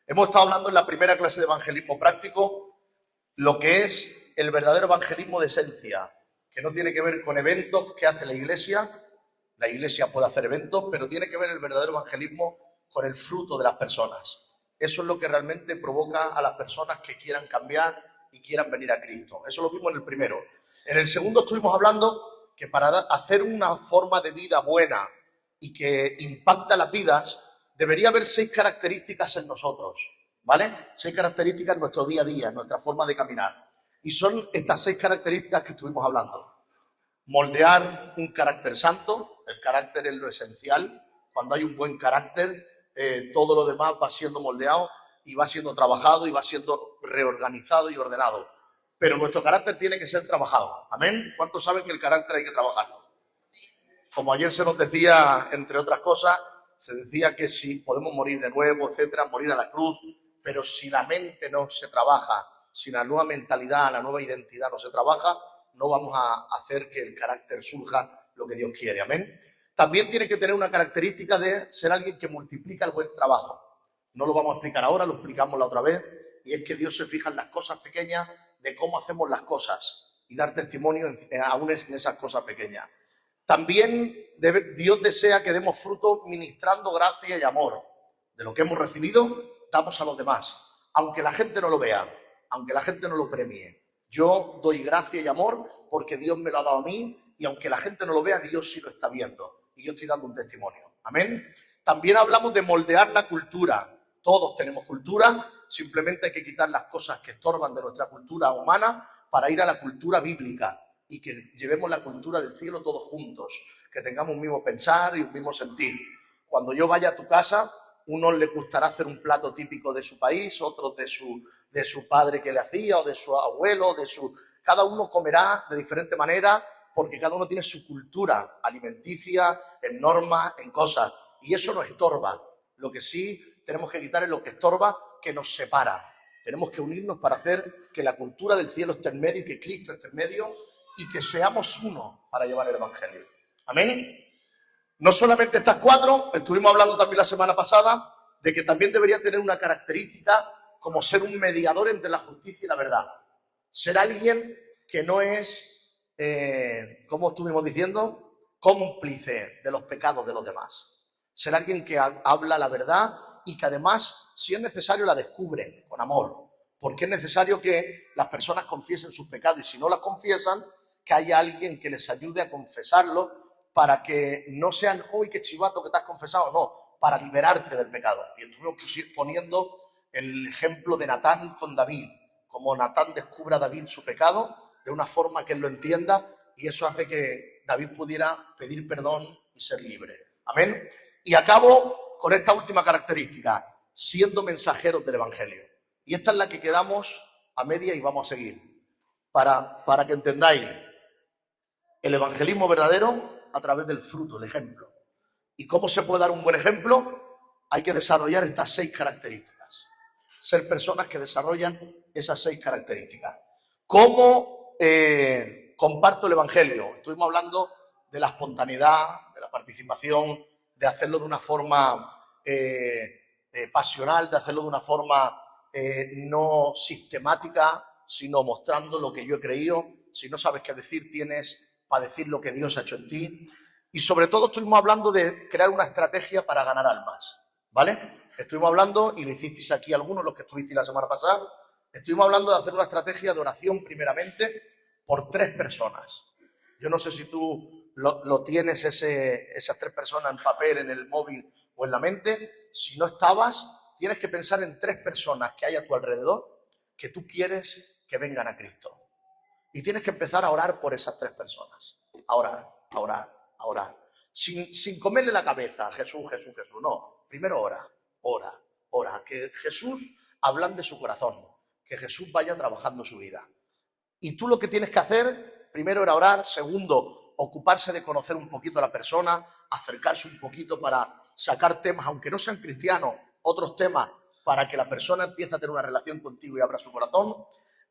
Hemos estado hablando en la primera clase de evangelismo práctico lo que es el verdadero evangelismo de esencia, que no tiene que ver con eventos que hace la Iglesia. La Iglesia puede hacer eventos, pero tiene que ver el verdadero evangelismo con el fruto de las personas. Eso es lo que realmente provoca a las personas que quieran cambiar y quieran venir a Cristo. Eso lo vimos en el primero. En el segundo estuvimos hablando que para hacer una forma de vida buena y que impacta las vidas, debería haber 6 características en nosotros, ¿vale? 6 características en nuestro día a día, en nuestra forma de caminar. Y son estas 6 características que estuvimos hablando. Moldear un carácter santo, el carácter es lo esencial. Cuando hay un buen carácter, todo lo demás va siendo moldeado y va siendo trabajado y va siendo reorganizado y ordenado. Pero nuestro carácter tiene que ser trabajado. ¿Amén? ¿Cuántos saben que el carácter hay que trabajarlo? Como ayer se nos decía, entre otras cosas, se decía que si podemos morir de nuevo, etcétera, morir a la cruz, pero si la mente no se trabaja, si la nueva mentalidad, la nueva identidad no se trabaja, no vamos a hacer que el carácter surja lo que Dios quiere. Amén. También tiene que tener una característica de ser alguien que multiplica el buen trabajo. No lo vamos a explicar ahora, lo explicamos la otra vez, y es que Dios se fija en las cosas pequeñas de cómo hacemos las cosas y dar testimonio aún en esas cosas pequeñas. También Dios desea que demos fruto ministrando gracia y amor. De lo que hemos recibido, damos a los demás, aunque la gente no lo vea, aunque la gente no lo premie. Yo doy gracia y amor porque Dios me lo ha dado a mí y aunque la gente no lo vea, Dios sí lo está viendo y yo estoy dando un testimonio. Amén. También hablamos de moldear la cultura. Todos tenemos cultura, simplemente hay que quitar las cosas que estorban de nuestra cultura humana para ir a la cultura bíblica y que llevemos la cultura del cielo todos juntos, que tengamos un mismo pensar y un mismo sentir. Cuando yo vaya a tu casa, unos les gustará hacer un plato típico de su país, otros de su padre que le hacía, o de su abuelo, cada uno comerá de diferente manera, porque cada uno tiene su cultura alimenticia, en normas, en cosas, y eso nos estorba. Lo que sí tenemos que quitar es lo que estorba, que nos separa. Tenemos que unirnos para hacer que la cultura del cielo esté en medio y que Cristo esté en medio y que seamos uno para llevar el evangelio. Amén. No solamente estas 4, estuvimos hablando también la semana pasada de que también debería tener una característica como ser un mediador entre la justicia y la verdad. Ser alguien que no es, como estuvimos diciendo, cómplice de los pecados de los demás. Ser alguien que habla la verdad y que además, si es necesario, la descubre con amor. Porque es necesario que las personas confiesen sus pecados y si no las confiesan, que haya alguien que les ayude a confesarlo para que no sean, uy, qué chivato que te has confesado, no, para liberarte del pecado. Y estuvimos poniendo el ejemplo de Natán con David, como Natán descubre a David su pecado de una forma que él lo entienda y eso hace que David pudiera pedir perdón y ser libre. Amén. Y acabo con esta última característica, siendo mensajeros del evangelio. Y esta es la que quedamos a media y vamos a seguir. Para que entendáis, el evangelismo verdadero a través del fruto, el ejemplo. ¿Y cómo se puede dar un buen ejemplo? Hay que desarrollar estas 6 características. Ser personas que desarrollan esas 6 características. ¿Cómo comparto el evangelio? Estuvimos hablando de la espontaneidad, de la participación, de hacerlo de una forma pasional, de hacerlo de una forma no sistemática, sino mostrando lo que yo he creído. Si no sabes qué decir, tienes para decir lo que Dios ha hecho en ti. Y sobre todo estuvimos hablando de crear una estrategia para ganar almas, ¿vale? Estuvimos hablando, y lo hicisteis aquí algunos, los que estuvisteis la semana pasada, estuvimos hablando de hacer una estrategia de oración primeramente por 3 personas. Yo no sé si tú lo tienes esas 3 personas en papel, en el móvil o en la mente. Si no estabas, tienes que pensar en 3 personas que hay a tu alrededor que tú quieres que vengan a Cristo. Y tienes que empezar a orar por esas 3 personas. A orar. Sin comerle la cabeza, Jesús. No, primero ora. Que Jesús ablande su corazón. Que Jesús vaya trabajando su vida. Y tú lo que tienes que hacer, primero era orar. Segundo, ocuparse de conocer un poquito a la persona. Acercarse un poquito para sacar temas, aunque no sean cristianos, otros temas, para que la persona empiece a tener una relación contigo y abra su corazón.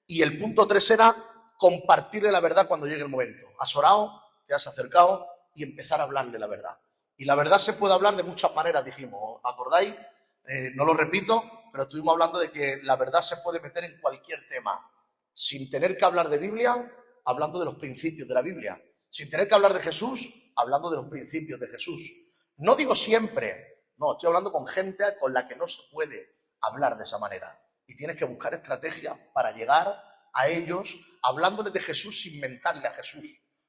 Y el punto 3 era compartirle la verdad cuando llegue el momento. Has orado, te has acercado y empezar a hablarle la verdad. Y la verdad se puede hablar de muchas maneras, dijimos. ¿Acordáis? No lo repito, pero estuvimos hablando de que la verdad se puede meter en cualquier tema, sin tener que hablar de Biblia, hablando de los principios de la Biblia, sin tener que hablar de Jesús, hablando de los principios de Jesús. No digo siempre, no, estoy hablando con gente con la que no se puede hablar de esa manera. Y tienes que buscar estrategias para llegar a ellos, hablándoles de Jesús sin mentarle a Jesús,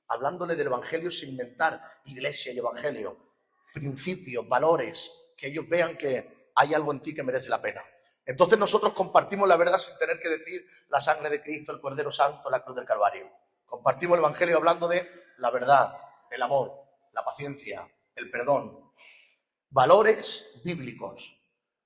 hablándole del Evangelio sin mentar iglesia y Evangelio, principios, valores, que ellos vean que hay algo en ti que merece la pena. Entonces nosotros compartimos la verdad sin tener que decir la sangre de Cristo, el Cordero Santo, la cruz del Calvario. Compartimos el Evangelio hablando de la verdad, el amor, la paciencia, el perdón, valores bíblicos.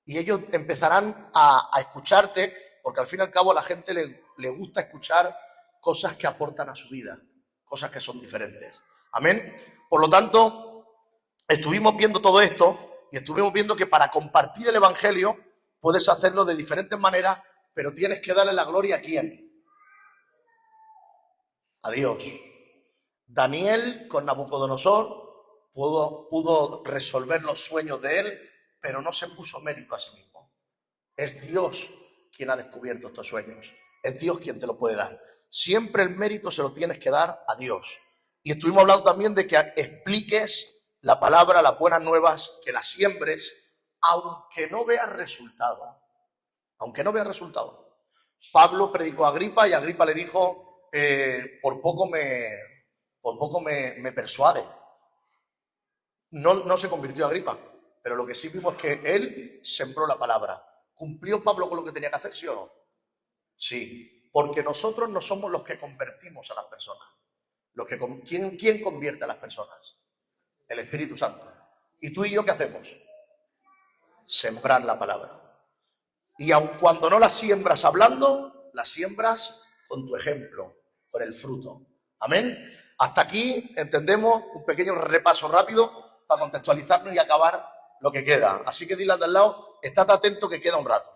Y ellos empezarán a escucharte, porque al fin y al cabo a la gente le gusta escuchar cosas que aportan a su vida, cosas que son diferentes. Amén. Por lo tanto, estuvimos viendo todo esto y estuvimos viendo que para compartir el Evangelio puedes hacerlo de diferentes maneras, pero tienes que darle la gloria a ¿quién? A Dios. Daniel con Nabucodonosor pudo resolver los sueños de él, pero no se puso mérito a sí mismo. Es Dios quien ha descubierto estos sueños. Es Dios quien te lo puede dar. Siempre el mérito se lo tienes que dar a Dios. Y estuvimos hablando también de que expliques la palabra, las buenas nuevas, que las siembres, aunque no veas resultado. Aunque no veas resultado. Pablo predicó a Agripa y Agripa le dijo, por poco me persuade. No se convirtió a Agripa, pero lo que sí vimos es que él sembró la palabra. ¿Cumplió Pablo con lo que tenía que hacer, sí o no? Sí, porque nosotros no somos los que convertimos a las personas. ¿Quién convierte a las personas? El Espíritu Santo. ¿Y tú y yo qué hacemos? Sembrar la palabra. Y aun cuando no la siembras hablando, la siembras con tu ejemplo, con el fruto. Amén. Hasta aquí entendemos un pequeño repaso rápido para contextualizarnos y acabar lo que queda. Así que dile al de al lado, estate atento que queda un rato.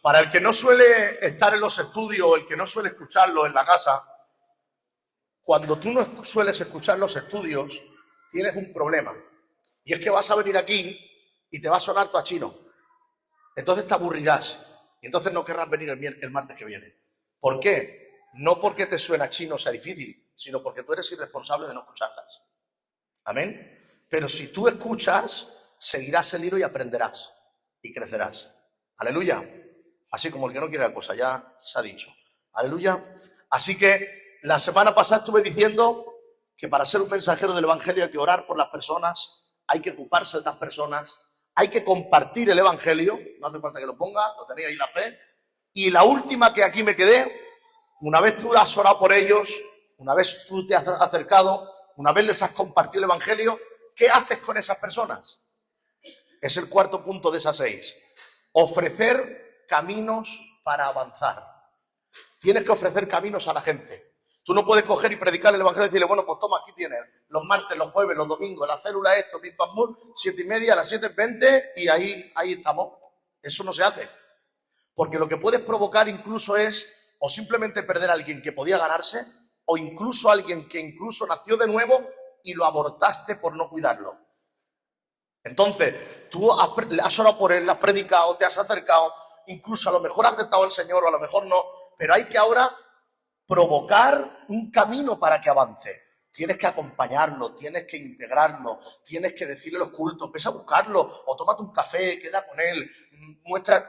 Para el que no suele estar en los estudios o el que no suele escucharlo en la casa, cuando tú no sueles escuchar los estudios, tienes un problema. Y es que vas a venir aquí y te va a sonar todo a chino. Entonces te aburrirás. Y entonces no querrás venir el martes que viene. ¿Por qué? No porque te suena chino o sea difícil, sino porque tú eres irresponsable de no escucharlas. Amén. Pero si tú escuchas, seguirás el hilo y aprenderás. Y crecerás. Aleluya. Así como el que no quiere la cosa, ya se ha dicho. Aleluya. Así que la semana pasada estuve diciendo que para ser un mensajero del Evangelio hay que orar por las personas, hay que ocuparse de las personas, hay que compartir el Evangelio, no hace falta que lo ponga, lo tenéis ahí la fe. Y la última que aquí me quedé, una vez tú has orado por ellos, una vez tú te has acercado, una vez les has compartido el Evangelio, ¿qué haces con esas personas? Es el cuarto punto de esas 6. Ofrecer caminos para avanzar. Tienes que ofrecer caminos a la gente. Tú no puedes coger y predicar el Evangelio y decirle, bueno, pues toma, aquí tienes los martes, los jueves, los domingos, la célula esto, pim pam pum, 7:30, a las 7:20 y ahí estamos. Eso no se hace. Porque lo que puedes provocar incluso es o simplemente perder a alguien que podía ganarse o incluso a alguien que incluso nació de nuevo y lo abortaste por no cuidarlo. Entonces, tú has orado por él, le has predicado, te has acercado, incluso a lo mejor has aceptado al Señor o a lo mejor no, pero hay que ahora provocar un camino para que avance. Tienes que acompañarlo, tienes que integrarlo, tienes que decirle los cultos, ves a buscarlo o tómate un café, queda con él,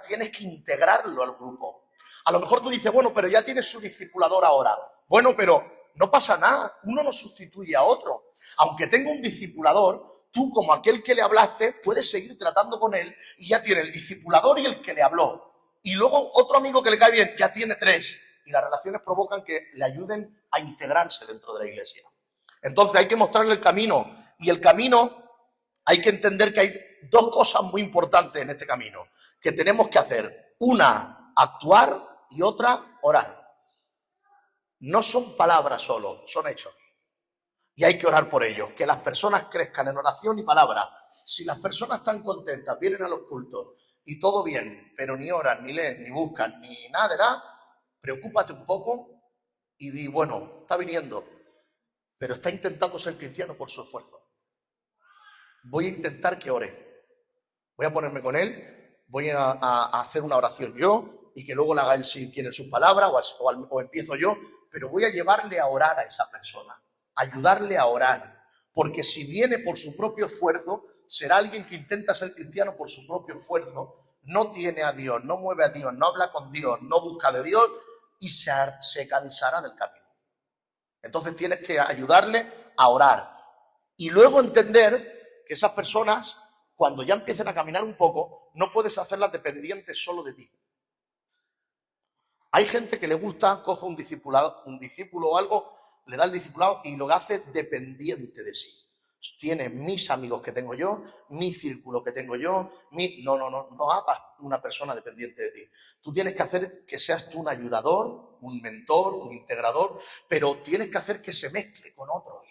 tienes que integrarlo al grupo. A lo mejor tú dices, bueno, pero ya tienes su discipulador ahora. Bueno, pero no pasa nada, uno no sustituye a otro. Aunque tenga un discipulador, tú como aquel que le hablaste puedes seguir tratando con él y ya tiene el discipulador y el que le habló. Y luego otro amigo que le cae bien, ya tiene 3. Y las relaciones provocan que le ayuden a integrarse dentro de la iglesia. Entonces hay que mostrarle el camino. Y el camino, hay que entender que hay 2 cosas muy importantes en este camino que tenemos que hacer. Una, actuar y otra, orar. No son palabras solo, son hechos. Y hay que orar por ellos. Que las personas crezcan en oración y palabra. Si las personas están contentas, vienen a los cultos y todo bien, pero ni oran, ni leen, ni buscan, ni nada de nada, preocúpate un poco y di, bueno, está viniendo, pero está intentando ser cristiano por su esfuerzo. Voy a intentar que ore. Voy a ponerme con él, voy a hacer una oración yo y que luego la haga él si tiene sus palabras o empiezo yo, pero voy a llevarle a orar a esa persona, ayudarle a orar, porque si viene por su propio esfuerzo, será alguien que intenta ser cristiano por su propio esfuerzo, no tiene a Dios, no mueve a Dios, no habla con Dios, no busca de Dios y se cansará del camino. Entonces tienes que ayudarle a orar y luego entender que esas personas, cuando ya empiecen a caminar un poco, no puedes hacerlas dependientes solo de ti. Hay gente que le gusta, coge un discípulo o algo, le da el discipulado y lo hace dependiente de sí. Tiene mis amigos que tengo yo, mi círculo que tengo yo, no hagas una persona dependiente de ti. Tú tienes que hacer que seas tú un ayudador, un mentor, un integrador, pero tienes que hacer que se mezcle con otros,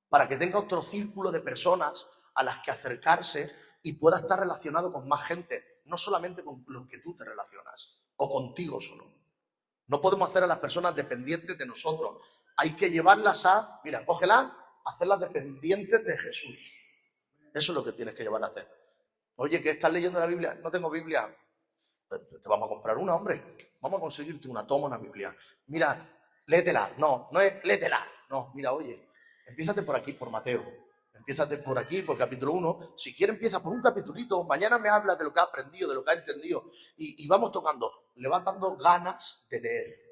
para que tenga otro círculo de personas a las que acercarse y pueda estar relacionado con más gente, no solamente con los que tú te relacionas, o contigo solo. No podemos hacer a las personas dependientes de nosotros. Hay que llevarlas a, mira, cógelas, hacerlas dependientes de Jesús. Eso es lo que tienes que llevar a hacer. Oye, ¿qué estás leyendo la Biblia? No tengo Biblia. Te vamos a comprar una, hombre. Vamos a conseguirte una, toma una Biblia. Mira, léetela. No es léetela. No, mira, oye, empiézate por aquí, por Mateo. Empiézate por aquí, por capítulo 1. Si quieres, empieza por un capitulito. Mañana me hablas de lo que ha aprendido, de lo que ha entendido. Y vamos tocando. Le vas dando ganas de leer.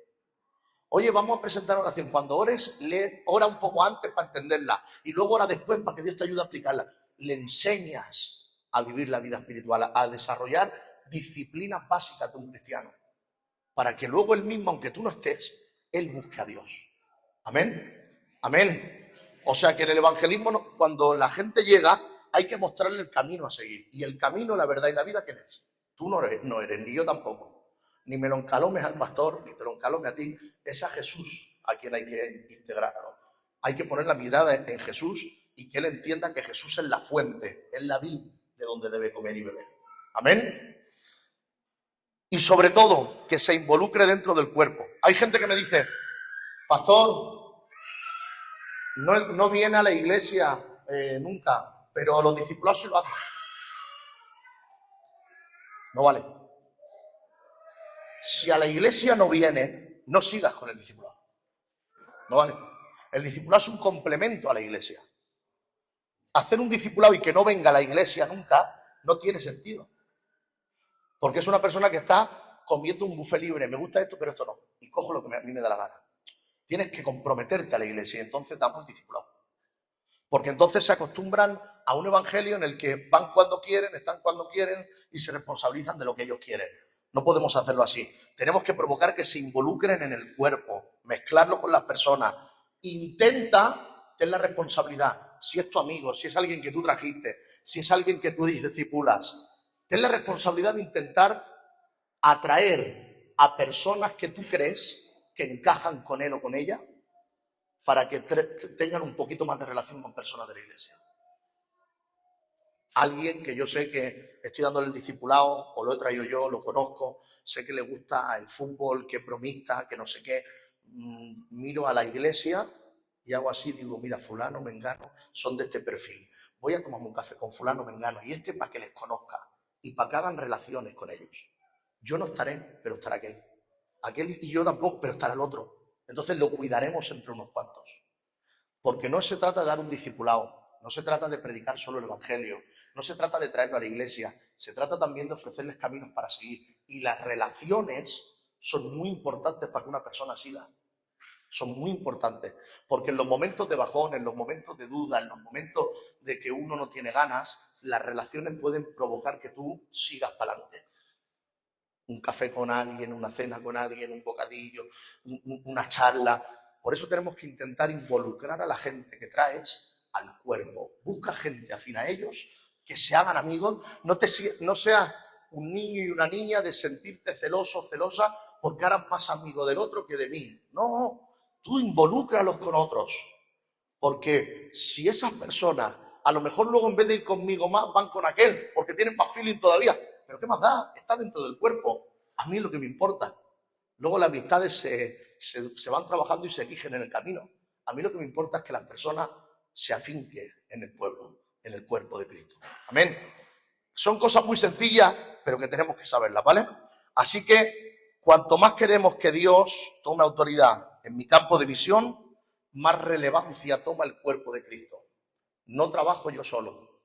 Oye, vamos a presentar oración. Cuando ores, lee, ora un poco antes para entenderla. Y luego ora después para que Dios te ayude a aplicarla. Le enseñas a vivir la vida espiritual, a desarrollar disciplinas básicas de un cristiano. Para que luego él mismo, aunque tú no estés, él busque a Dios. Amén. Amén. O sea que en el evangelismo, cuando la gente llega, hay que mostrarle el camino a seguir. Y el camino, la verdad y la vida, ¿quién es? Tú no eres, ni yo tampoco. Ni me lo encalomes al pastor, ni te lo encalomes a ti. Es a Jesús a quien hay que integrarlo. Hay que poner la mirada en Jesús y que él entienda que Jesús es la fuente, es la vid de donde debe comer y beber. Amén. Y sobre todo, que se involucre dentro del cuerpo. Hay gente que me dice, pastor, no viene a la iglesia nunca, pero los discípulos sí lo hacen. No vale. Si a la iglesia no viene, no sigas con el discipulado. No vale. El discipulado es un complemento a la iglesia. Hacer un discipulado y que no venga a la iglesia nunca no tiene sentido. Porque es una persona que está comiendo un buffet libre. Me gusta esto, pero esto no. Y cojo lo que a mí me da la gana. Tienes que comprometerte a la iglesia y entonces damos el discipulado. Porque entonces se acostumbran a un evangelio en el que van cuando quieren, están cuando quieren y se responsabilizan de lo que ellos quieren. No podemos hacerlo así. Tenemos que provocar que se involucren en el cuerpo, mezclarlo con las personas. Intenta tener la responsabilidad. Si es tu amigo, si es alguien que tú trajiste, si es alguien que tú discipulas, ten la responsabilidad de intentar atraer a personas que tú crees que encajan con él o con ella para que tengan un poquito más de relación con personas de la iglesia. Alguien que yo sé que estoy dándole el discipulado, o lo he traído yo, lo conozco, sé que le gusta el fútbol, que es bromista, que no sé qué. Miro a la iglesia y hago así, digo, mira, fulano, mengano, son de este perfil. Voy a tomarme un café con fulano, mengano, y para que les conozca y para que hagan relaciones con ellos. Yo no estaré, pero estará aquel. Aquel y yo tampoco, pero estará el otro. Entonces lo cuidaremos entre unos cuantos. Porque no se trata de dar un discipulado, no se trata de predicar solo el evangelio, no se trata de traerlo a la iglesia, se trata también de ofrecerles caminos para seguir. Y las relaciones son muy importantes para que una persona siga. Son muy importantes, porque en los momentos de bajón, en los momentos de duda, en los momentos de que uno no tiene ganas, las relaciones pueden provocar que tú sigas para adelante. Un café con alguien, una cena con alguien, un bocadillo, una charla. Por eso tenemos que intentar involucrar a la gente que traes al cuerpo. Busca gente afín a ellos, que se hagan amigos. No seas un niño y una niña de sentirte celoso, celosa, porque eres más amigo del otro que de mí. No, tú involúcralos con otros. Porque si esas personas, a lo mejor luego en vez de ir conmigo más, van con aquel, porque tienen más feeling todavía. Pero ¿qué más da? Está dentro del cuerpo. A mí es lo que me importa. Luego las amistades se van trabajando y se eligen en el camino. A mí lo que me importa es que las personas se afinquen en el pueblo, en el cuerpo de Cristo. Amén. Son cosas muy sencillas, pero que tenemos que saberlas, ¿vale? Así que cuanto más queremos que Dios tome autoridad en mi campo de visión, más relevancia toma el cuerpo de Cristo. No trabajo yo solo.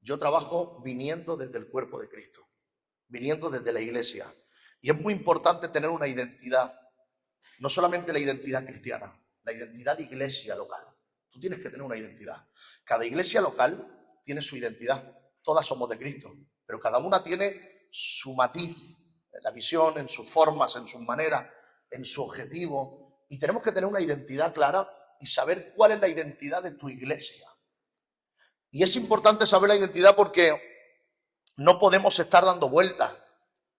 Yo trabajo viniendo desde el cuerpo de Cristo, viniendo desde la iglesia. Y es muy importante tener una identidad, no solamente la identidad cristiana, la identidad de iglesia local. Tú tienes que tener una identidad. Cada iglesia local tiene su identidad. Todas somos de Cristo, pero cada una tiene su matiz en la visión, en sus formas, en sus maneras, en su objetivo. Y tenemos que tener una identidad clara y saber cuál es la identidad de tu iglesia. Y es importante saber la identidad porque no podemos estar dando vueltas.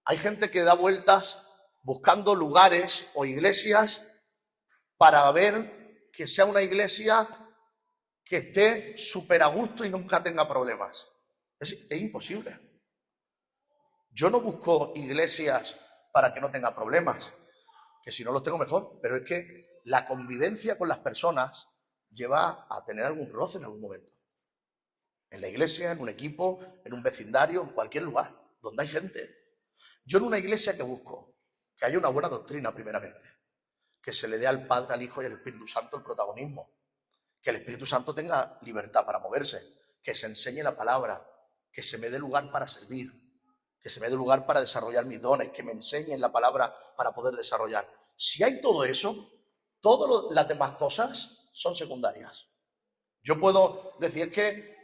Hay gente que da vueltas buscando lugares o iglesias para ver que sea una iglesia que esté súper a gusto y nunca tenga problemas. Es imposible. Yo no busco iglesias para que no tenga problemas, que si no los tengo mejor, pero es que la convivencia con las personas lleva a tener algún roce en algún momento. En la iglesia, en un equipo, en un vecindario, en cualquier lugar donde hay gente. Yo en una iglesia que busco que haya una buena doctrina primeramente, que se le dé al Padre, al Hijo y al Espíritu Santo el protagonismo, que el Espíritu Santo tenga libertad para moverse, que se enseñe la palabra, que se me dé lugar para servir, que se me dé lugar para desarrollar mis dones, que me enseñen la palabra para poder desarrollar. Si hay todo eso, todas las demás cosas son secundarias. Yo puedo decir, es que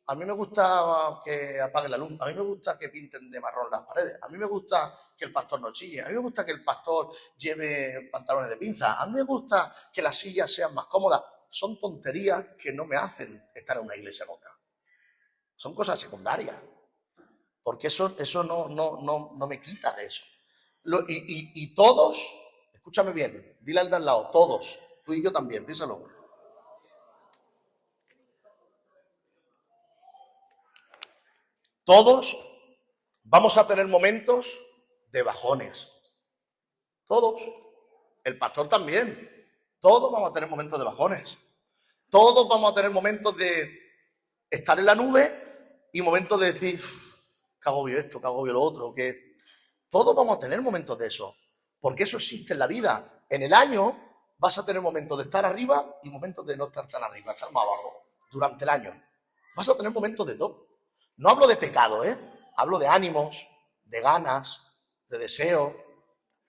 a mí me gusta que apaguen la luz, a mí me gusta que pinten de marrón las paredes, a mí me gusta que el pastor no chille, a mí me gusta que el pastor lleve pantalones de pinza, a mí me gusta que las sillas sean más cómodas. Son tonterías que no me hacen estar en una iglesia con otra. Son cosas secundarias, porque eso no me quita de eso. Y todos, escúchame bien, dile al de al lado, todos, tú y yo también, díselo. Todos vamos a tener momentos de bajones. Todos. El pastor también. Todos vamos a tener momentos de bajones. Todos vamos a tener momentos de estar en la nube y momentos de decir, que agobio esto, que agobio lo otro, que todos vamos a tener momentos de eso, porque eso existe en la vida. En el año vas a tener momentos de estar arriba y momentos de no estar tan arriba, estar más abajo, durante el año. Vas a tener momentos de todo. No hablo de pecado, hablo de ánimos, de ganas, de deseo,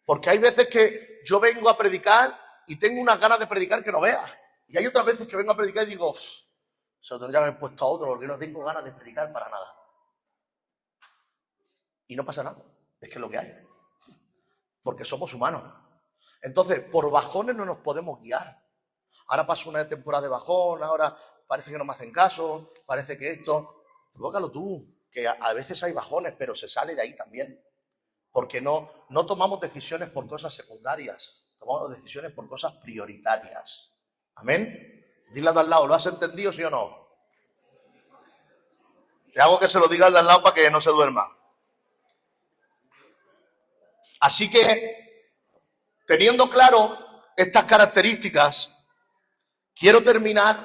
porque hay veces que yo vengo a predicar y tengo unas ganas de predicar que no veas, y hay otras veces que vengo a predicar y digo, se lo tendría que haber puesto a otro porque no tengo ganas de predicar para nada. Y no pasa nada, es que es lo que hay, porque somos humanos. Entonces, por bajones no nos podemos guiar. Ahora paso una temporada de bajón, ahora parece que no me hacen caso, parece que esto, provócalo tú, que a veces hay bajones, pero se sale de ahí también. Porque no tomamos decisiones por cosas secundarias, tomamos decisiones por cosas prioritarias. ¿Amén? Dile al de al lado, ¿lo has entendido, sí o no? Te hago que se lo diga al de al lado para que no se duerma. Así que, teniendo claro estas características, quiero terminar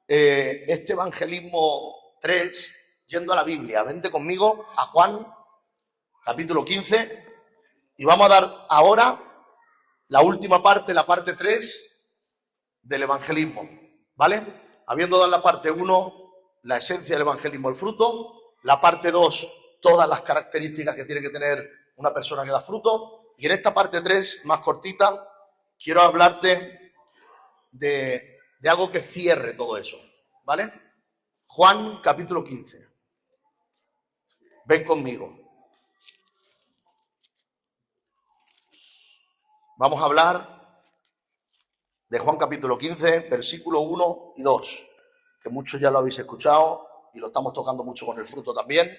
este evangelismo 3 yendo a la Biblia. Vente conmigo a Juan, capítulo 15, y vamos a dar ahora la última parte, la parte 3 del evangelismo, ¿vale? Habiendo dado la parte 1, la esencia del evangelismo, el fruto, la parte 2, todas las características que tiene que tener una persona que da fruto, y en esta parte 3, más cortita, quiero hablarte de algo que cierre todo eso, ¿vale? Juan, capítulo 15. Ven conmigo. Vamos a hablar de Juan capítulo 15, versículo 1 y 2, que muchos ya lo habéis escuchado y lo estamos tocando mucho con el fruto también.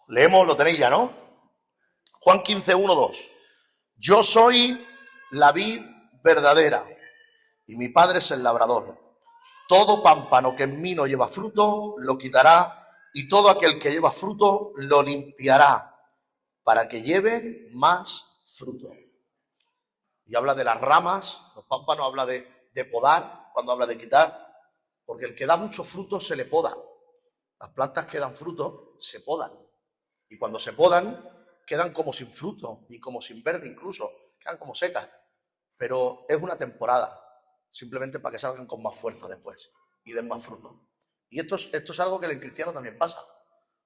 Leemos, lo tenéis ya, ¿no? Juan 15, 1, 2. Yo soy la vid verdadera y mi Padre es el labrador. Todo pámpano que en mí no lleva fruto, lo quitará, y todo aquel que lleva fruto, lo limpiará, para que lleve más fruto. Y habla de las ramas, los pámpanos habla de podar, cuando habla de quitar, porque el que da mucho fruto se le poda. Las plantas que dan fruto se podan. Y cuando se podan, quedan como sin fruto y como sin verde incluso, quedan como secas. Pero es una temporada, simplemente para que salgan con más fuerza después y den más fruto. Y esto es algo que en el cristiano también pasa.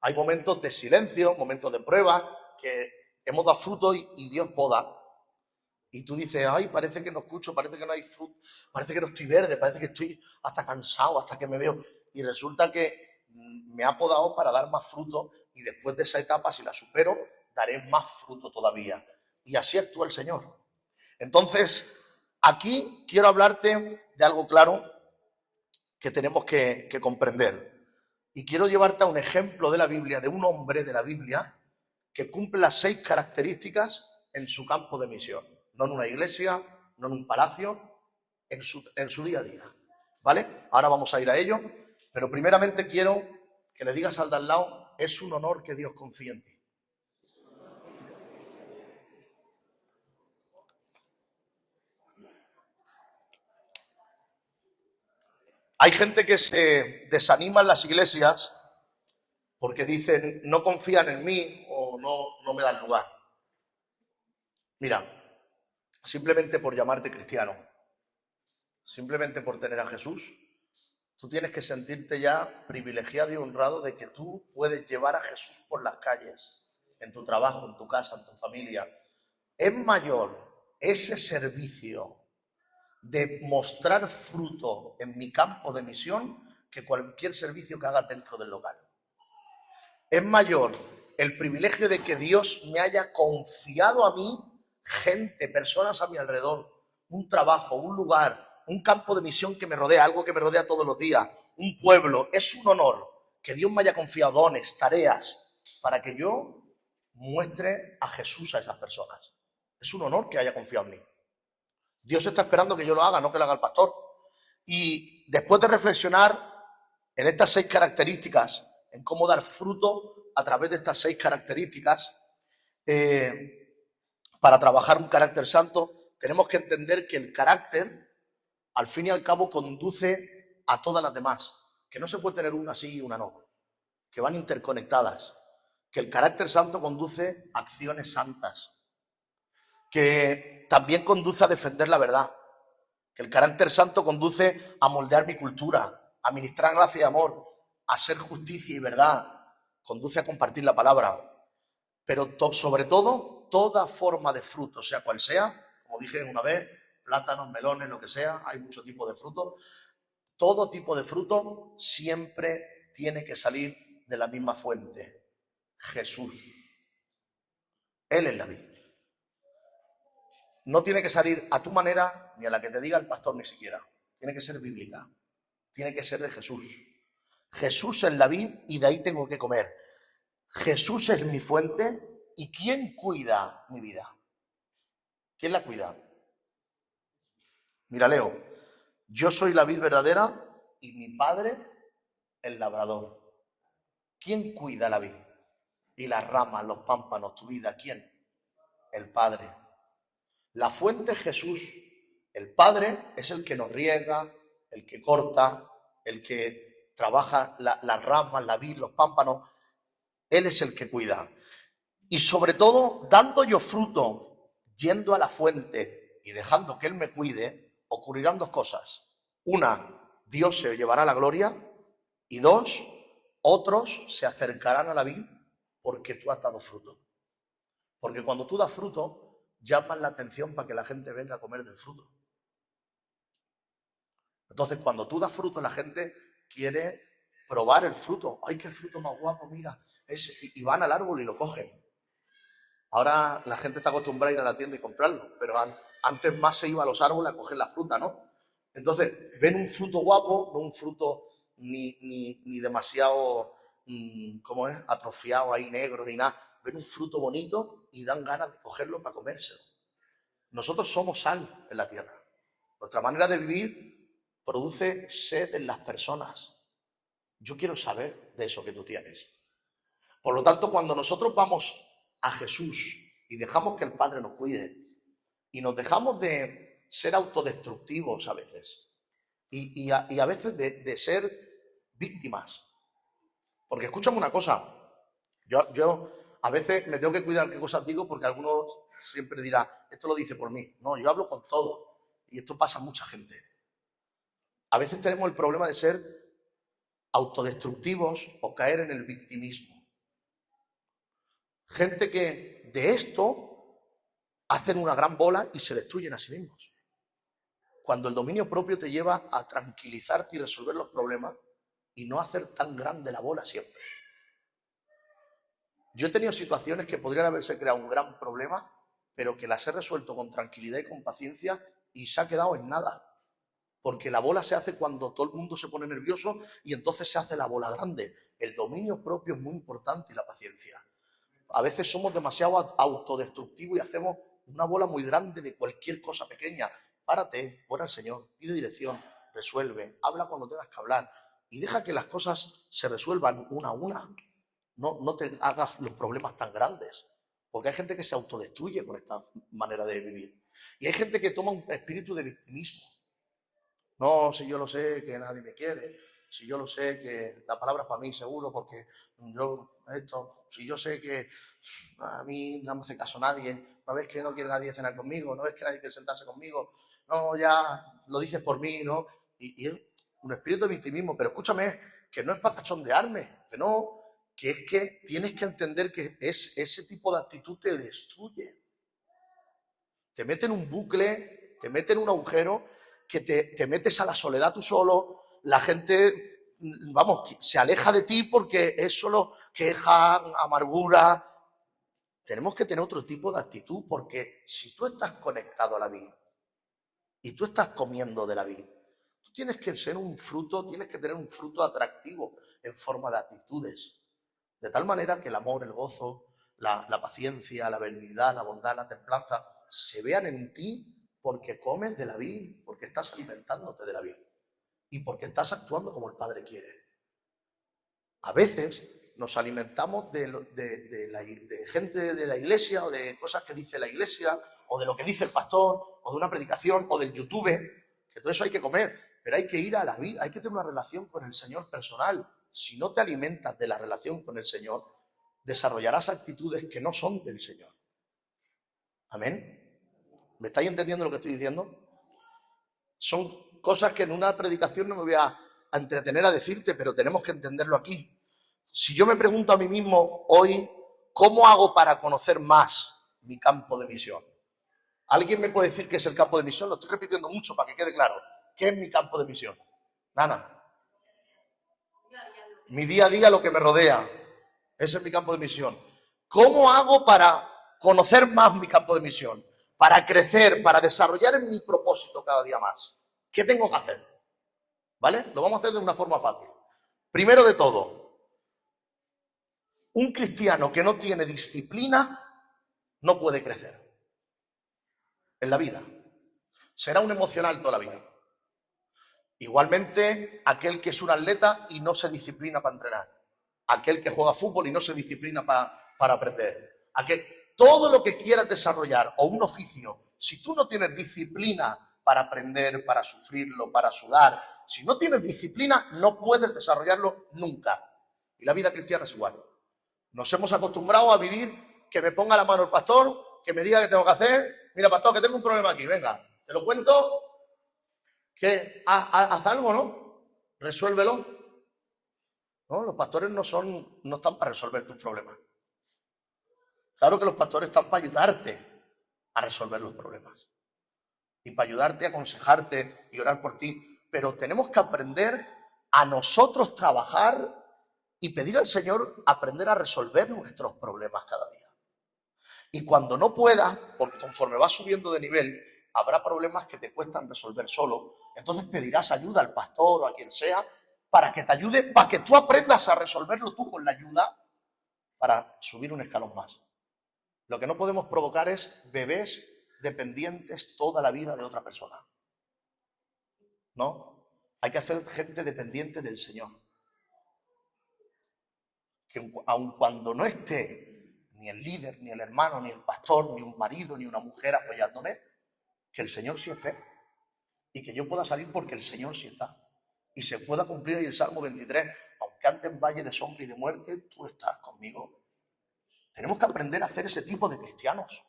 Hay momentos de silencio, momentos de prueba, que hemos dado fruto y Dios poda. Y tú dices, ay, parece que no escucho, parece que no hay fruto, parece que no estoy verde, parece que estoy hasta cansado, hasta que me veo. Y resulta que me ha podado para dar más fruto y después de esa etapa, si la supero, daré más fruto todavía. Y así actúa el Señor. Entonces, aquí quiero hablarte de algo claro que tenemos que comprender. Y quiero llevarte a un ejemplo de la Biblia, de un hombre de la Biblia que cumple las 6 características en su campo de misión. No en una iglesia, no en un palacio, en su día a día. ¿Vale? Ahora vamos a ir a ello, pero primeramente quiero que le digas al de al lado, es un honor que Dios confíe en ti. Hay gente que se desanima en las iglesias porque dicen, no confían en mí o no me dan lugar. Mira, simplemente por llamarte cristiano, simplemente por tener a Jesús, tú tienes que sentirte ya privilegiado y honrado de que tú puedes llevar a Jesús por las calles, en tu trabajo, en tu casa, en tu familia. Es mayor ese servicio de mostrar fruto en mi campo de misión que cualquier servicio que haga dentro del local. Es mayor el privilegio de que Dios me haya confiado a mí gente, personas a mi alrededor, un trabajo, un lugar, un campo de misión que me rodea, algo que me rodea todos los días, un pueblo. Es un honor que Dios me haya confiado dones, tareas, para que yo muestre a Jesús a esas personas. Es un honor que haya confiado en mí. Dios está esperando que yo lo haga, no que lo haga el pastor. Y después de reflexionar en estas 6 características, en cómo dar fruto a través de estas 6 características, para trabajar un carácter santo, tenemos que entender que el carácter, al fin y al cabo, conduce a todas las demás. Que no se puede tener una sí y una no, que van interconectadas. Que el carácter santo conduce a acciones santas. Que también conduce a defender la verdad. Que el carácter santo conduce a moldear mi cultura, a ministrar gracia y amor, a hacer justicia y verdad. Conduce a compartir la palabra. Pero sobre todo, toda forma de fruto, sea cual sea, como dije una vez, plátanos, melones, lo que sea, hay mucho tipo de fruto. Todo tipo de fruto siempre tiene que salir de la misma fuente, Jesús. Él es la vid. No tiene que salir a tu manera ni a la que te diga el pastor ni siquiera. Tiene que ser bíblica. Tiene que ser de Jesús. Jesús es la vid y de ahí tengo que comer. Jesús es mi fuente y ¿quién cuida mi vida? ¿Quién la cuida? Mira, Leo, yo soy la vid verdadera y mi padre el labrador. ¿Quién cuida la vid? Y las ramas, los pámpanos, tu vida, ¿quién? El Padre. La fuente es Jesús. El Padre es el que nos riega, el que corta, el que trabaja las ramas, la vid, los pámpanos. Él es el que cuida. Y sobre todo, dando yo fruto, yendo a la fuente y dejando que Él me cuide, ocurrirán 2 cosas. Una, Dios se llevará la gloria. Y 2, otros se acercarán a la vid porque tú has dado fruto. Porque cuando tú das fruto, llaman la atención para que la gente venga a comer del fruto. Entonces, cuando tú das fruto, la gente quiere probar el fruto. ¡Ay, qué fruto más guapo! Mira, y van al árbol y lo cogen. Ahora la gente está acostumbrada a ir a la tienda y comprarlo, pero antes más se iba a los árboles a coger la fruta, ¿no? Entonces, ven un fruto guapo, no un fruto ni demasiado, ¿cómo es? Atrofiado ahí, negro, ni nada. Ven un fruto bonito y dan ganas de cogerlo para comérselo. Nosotros somos sal en la tierra. Nuestra manera de vivir produce sed en las personas. Yo quiero saber de eso que tú tienes. Por lo tanto, cuando nosotros vamos a Jesús y dejamos que el Padre nos cuide y nos dejamos de ser autodestructivos a veces y a veces de ser víctimas. Porque escúchame una cosa, yo a veces me tengo que cuidar qué cosas digo porque algunos siempre dirán, esto lo dice por mí. No, yo hablo con todo y esto pasa a mucha gente. A veces tenemos el problema de ser autodestructivos o caer en el victimismo. Gente que de esto hacen una gran bola y se destruyen a sí mismos. Cuando el dominio propio te lleva a tranquilizarte y resolver los problemas y no hacer tan grande la bola siempre. Yo he tenido situaciones que podrían haberse creado un gran problema, pero que las he resuelto con tranquilidad y con paciencia y se ha quedado en nada. Porque la bola se hace cuando todo el mundo se pone nervioso y entonces se hace la bola grande. El dominio propio es muy importante y la paciencia. A veces somos demasiado autodestructivos y hacemos una bola muy grande de cualquier cosa pequeña. Párate, ora al Señor, pide dirección, resuelve, habla cuando tengas que hablar y deja que las cosas se resuelvan una a una. No te hagas los problemas tan grandes, porque hay gente que se autodestruye con esta manera de vivir. Y hay gente que toma un espíritu de victimismo. No, si yo lo sé que nadie me quiere, si yo lo sé que la palabra es para mí seguro, porque si yo sé que a mí no me hace caso nadie, no ves que no quiere nadie cenar conmigo, no ves que nadie quiere sentarse conmigo, no, ya lo dices por mí, ¿no? Y es un espíritu de victimismo, pero escúchame, que no es para cachondearme, que es que tienes que entender que ese tipo de actitud te destruye. Te mete en un bucle, te mete en un agujero, que te metes a la soledad tú solo, la gente, vamos, se aleja de ti porque es solo queja, amargura. Tenemos que tener otro tipo de actitud porque si tú estás conectado a la vida y tú estás comiendo de la vida, tú tienes que ser un fruto, tienes que tener un fruto atractivo en forma de actitudes. De tal manera que el amor, el gozo, la paciencia, la benignidad, la bondad, la templanza, se vean en ti porque comes de la vid, porque estás alimentándote de la vid y porque estás actuando como el Padre quiere. A veces nos alimentamos de gente de la iglesia o de cosas que dice la iglesia o de lo que dice el pastor o de una predicación o del YouTube, que todo eso hay que comer, pero hay que ir a la vida, hay que tener una relación con el Señor personal. Si no te alimentas de la relación con el Señor, desarrollarás actitudes que no son del Señor. ¿Amén? ¿Me estáis entendiendo lo que estoy diciendo? Son cosas que en una predicación no me voy a entretener a decirte, pero tenemos que entenderlo aquí. Si yo me pregunto a mí mismo hoy, ¿cómo hago para conocer más mi campo de misión? ¿Alguien me puede decir qué es el campo de misión? Lo estoy repitiendo mucho para que quede claro. ¿Qué es mi campo de misión? Nana. Mi día a día, lo que me rodea. Ese es mi campo de misión. ¿Cómo hago para conocer más mi campo de misión? Para crecer, para desarrollar en mi propósito cada día más. ¿Qué tengo que hacer? ¿Vale? Lo vamos a hacer de una forma fácil. Primero de todo, un cristiano que no tiene disciplina no puede crecer en la vida. Será un emocional toda la vida. Igualmente, aquel que es un atleta y no se disciplina para entrenar. Aquel que juega fútbol y no se disciplina para aprender. Todo lo que quieras desarrollar o un oficio, si tú no tienes disciplina para aprender, para sufrirlo, para sudar, si no tienes disciplina, no puedes desarrollarlo nunca. Y la vida cristiana es igual. Nos hemos acostumbrado a vivir que me ponga la mano el pastor, que me diga qué tengo que hacer. Mira, pastor, que tengo un problema aquí, venga, te lo cuento, que haz algo, ¿no? Resuélvelo. No, los pastores no están para resolver tus problemas. Claro que los pastores están para ayudarte a resolver los problemas y para ayudarte, a aconsejarte y orar por ti. Pero tenemos que aprender a nosotros trabajar y pedir al Señor aprender a resolver nuestros problemas cada día. Y cuando no puedas, porque conforme vas subiendo de nivel, habrá problemas que te cuestan resolver solo. Entonces pedirás ayuda al pastor o a quien sea para que te ayude, para que tú aprendas a resolverlo tú con la ayuda para subir un escalón más. Lo que no podemos provocar es bebés dependientes toda la vida de otra persona. ¿No? Hay que hacer gente dependiente del Señor. Que aun cuando no esté ni el líder, ni el hermano, ni el pastor, ni un marido, ni una mujer apoyándome, que el Señor sí esté. Y que yo pueda salir porque el Señor sí está. Y se pueda cumplir el Salmo 23. Aunque ande en valle de sombra y de muerte, tú estás conmigo. Tenemos que aprender a hacer ese tipo de cristianos.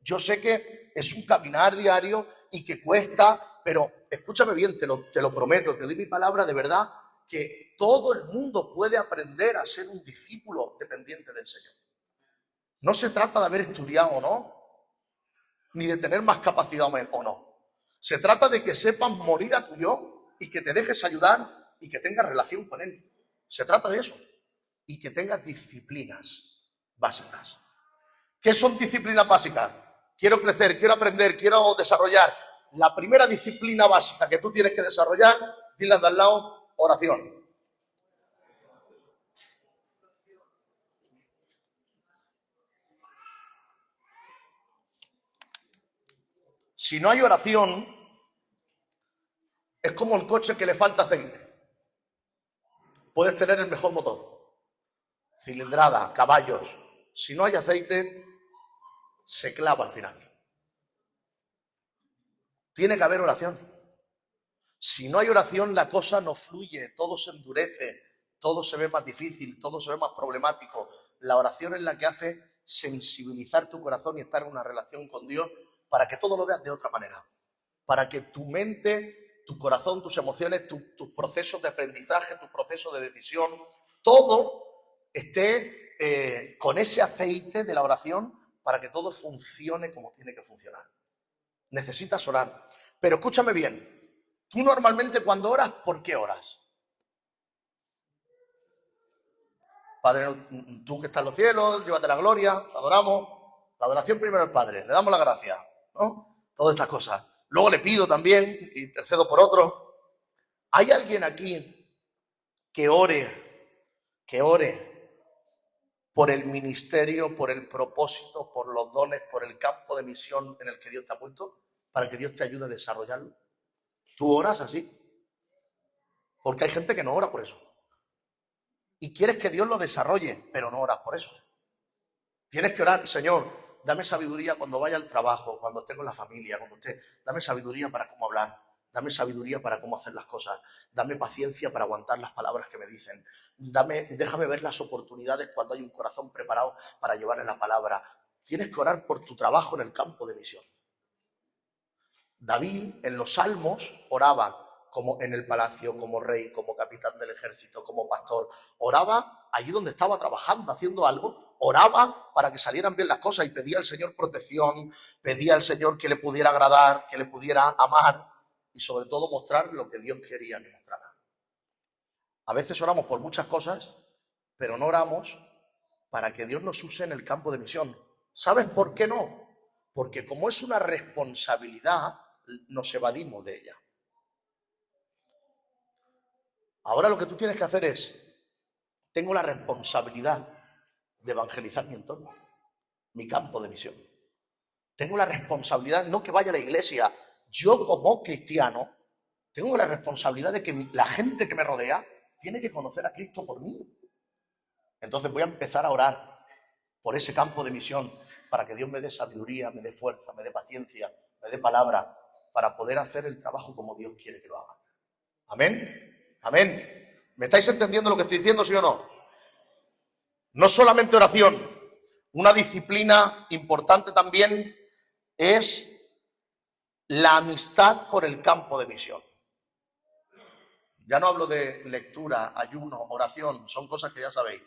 Yo sé que es un caminar diario y que cuesta, pero escúchame bien, te lo prometo, te doy mi palabra de verdad, que todo el mundo puede aprender a ser un discípulo dependiente del Señor. No se trata de haber estudiado o no, ni de tener más capacidad o no. Se trata de que sepas morir a tu yo y que te dejes ayudar y que tengas relación con él. Se trata de eso. Y que tengas disciplinas básicas. ¿Qué son disciplinas básicas? Quiero crecer, quiero aprender, quiero desarrollar. La primera disciplina básica que tú tienes que desarrollar, dile de al lado, oración. Si no hay oración, es como el coche que le falta aceite. Puedes tener el mejor motor, cilindrada, caballos. Si no hay aceite, se clava al final. Tiene que haber oración. Si no hay oración, la cosa no fluye, todo se endurece, todo se ve más difícil, todo se ve más problemático. La oración es la que hace sensibilizar tu corazón y estar en una relación con Dios para que todo lo veas de otra manera. Para que tu mente, tu corazón, tus emociones, tus procesos de aprendizaje, tus procesos de decisión, todo esté con ese aceite de la oración para que todo funcione como tiene que funcionar. Necesitas orar. Pero escúchame bien. Tú normalmente cuando oras, ¿por qué oras? Padre, tú que estás en los cielos, llévate la gloria, te adoramos. La adoración primero al Padre, le damos la gracia, ¿no? Todas estas cosas. Luego le pido también, y intercedo por otro. ¿Hay alguien aquí que ore por el ministerio, por el propósito, por los dones, por el campo de misión en el que Dios te ha puesto, para que Dios te ayude a desarrollarlo? ¿Tú oras así? Porque hay gente que no ora por eso. Y quieres que Dios lo desarrolle, pero no oras por eso. Tienes que orar, Señor, dame sabiduría cuando vaya al trabajo, cuando esté con la familia, cuando esté. Dame sabiduría para cómo hablar, dame sabiduría para cómo hacer las cosas, dame paciencia para aguantar las palabras que me dicen, déjame ver las oportunidades cuando hay un corazón preparado para llevarle la palabra. Tienes que orar por tu trabajo en el campo de misión. David en los Salmos oraba como en el palacio, como rey, como capitán del ejército, como pastor. Oraba allí donde estaba trabajando, haciendo algo. Oraba para que salieran bien las cosas y pedía al Señor protección, pedía al Señor que le pudiera agradar, que le pudiera amar y sobre todo mostrar lo que Dios quería que mostrara. A veces oramos por muchas cosas, pero no oramos para que Dios nos use en el campo de misión. ¿Sabes por qué no? Porque como es una responsabilidad, nos evadimos de ella. Ahora lo que tú tienes que hacer es, tengo la responsabilidad de evangelizar mi entorno, mi campo de misión. Tengo la responsabilidad, no que vaya a la iglesia, yo como cristiano, tengo la responsabilidad de que la gente que me rodea tiene que conocer a Cristo por mí. Entonces voy a empezar a orar por ese campo de misión para que Dios me dé sabiduría, me dé fuerza, me dé paciencia, me dé palabra para poder hacer el trabajo como Dios quiere que lo haga. Amén. Amén. ¿Me estáis entendiendo lo que estoy diciendo, sí o no? No solamente oración, una disciplina importante también es la amistad por el campo de misión. Ya no hablo de lectura, ayuno, oración, son cosas que ya sabéis.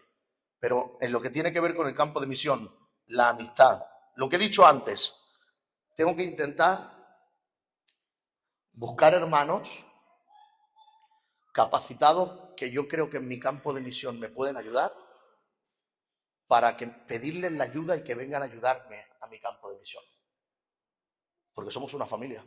Pero en lo que tiene que ver con el campo de misión, la amistad, lo que he dicho antes, tengo que intentar buscar hermanos capacitados que yo creo que en mi campo de misión me pueden ayudar para que pedirles la ayuda y que vengan a ayudarme a mi campo de misión. Porque somos una familia.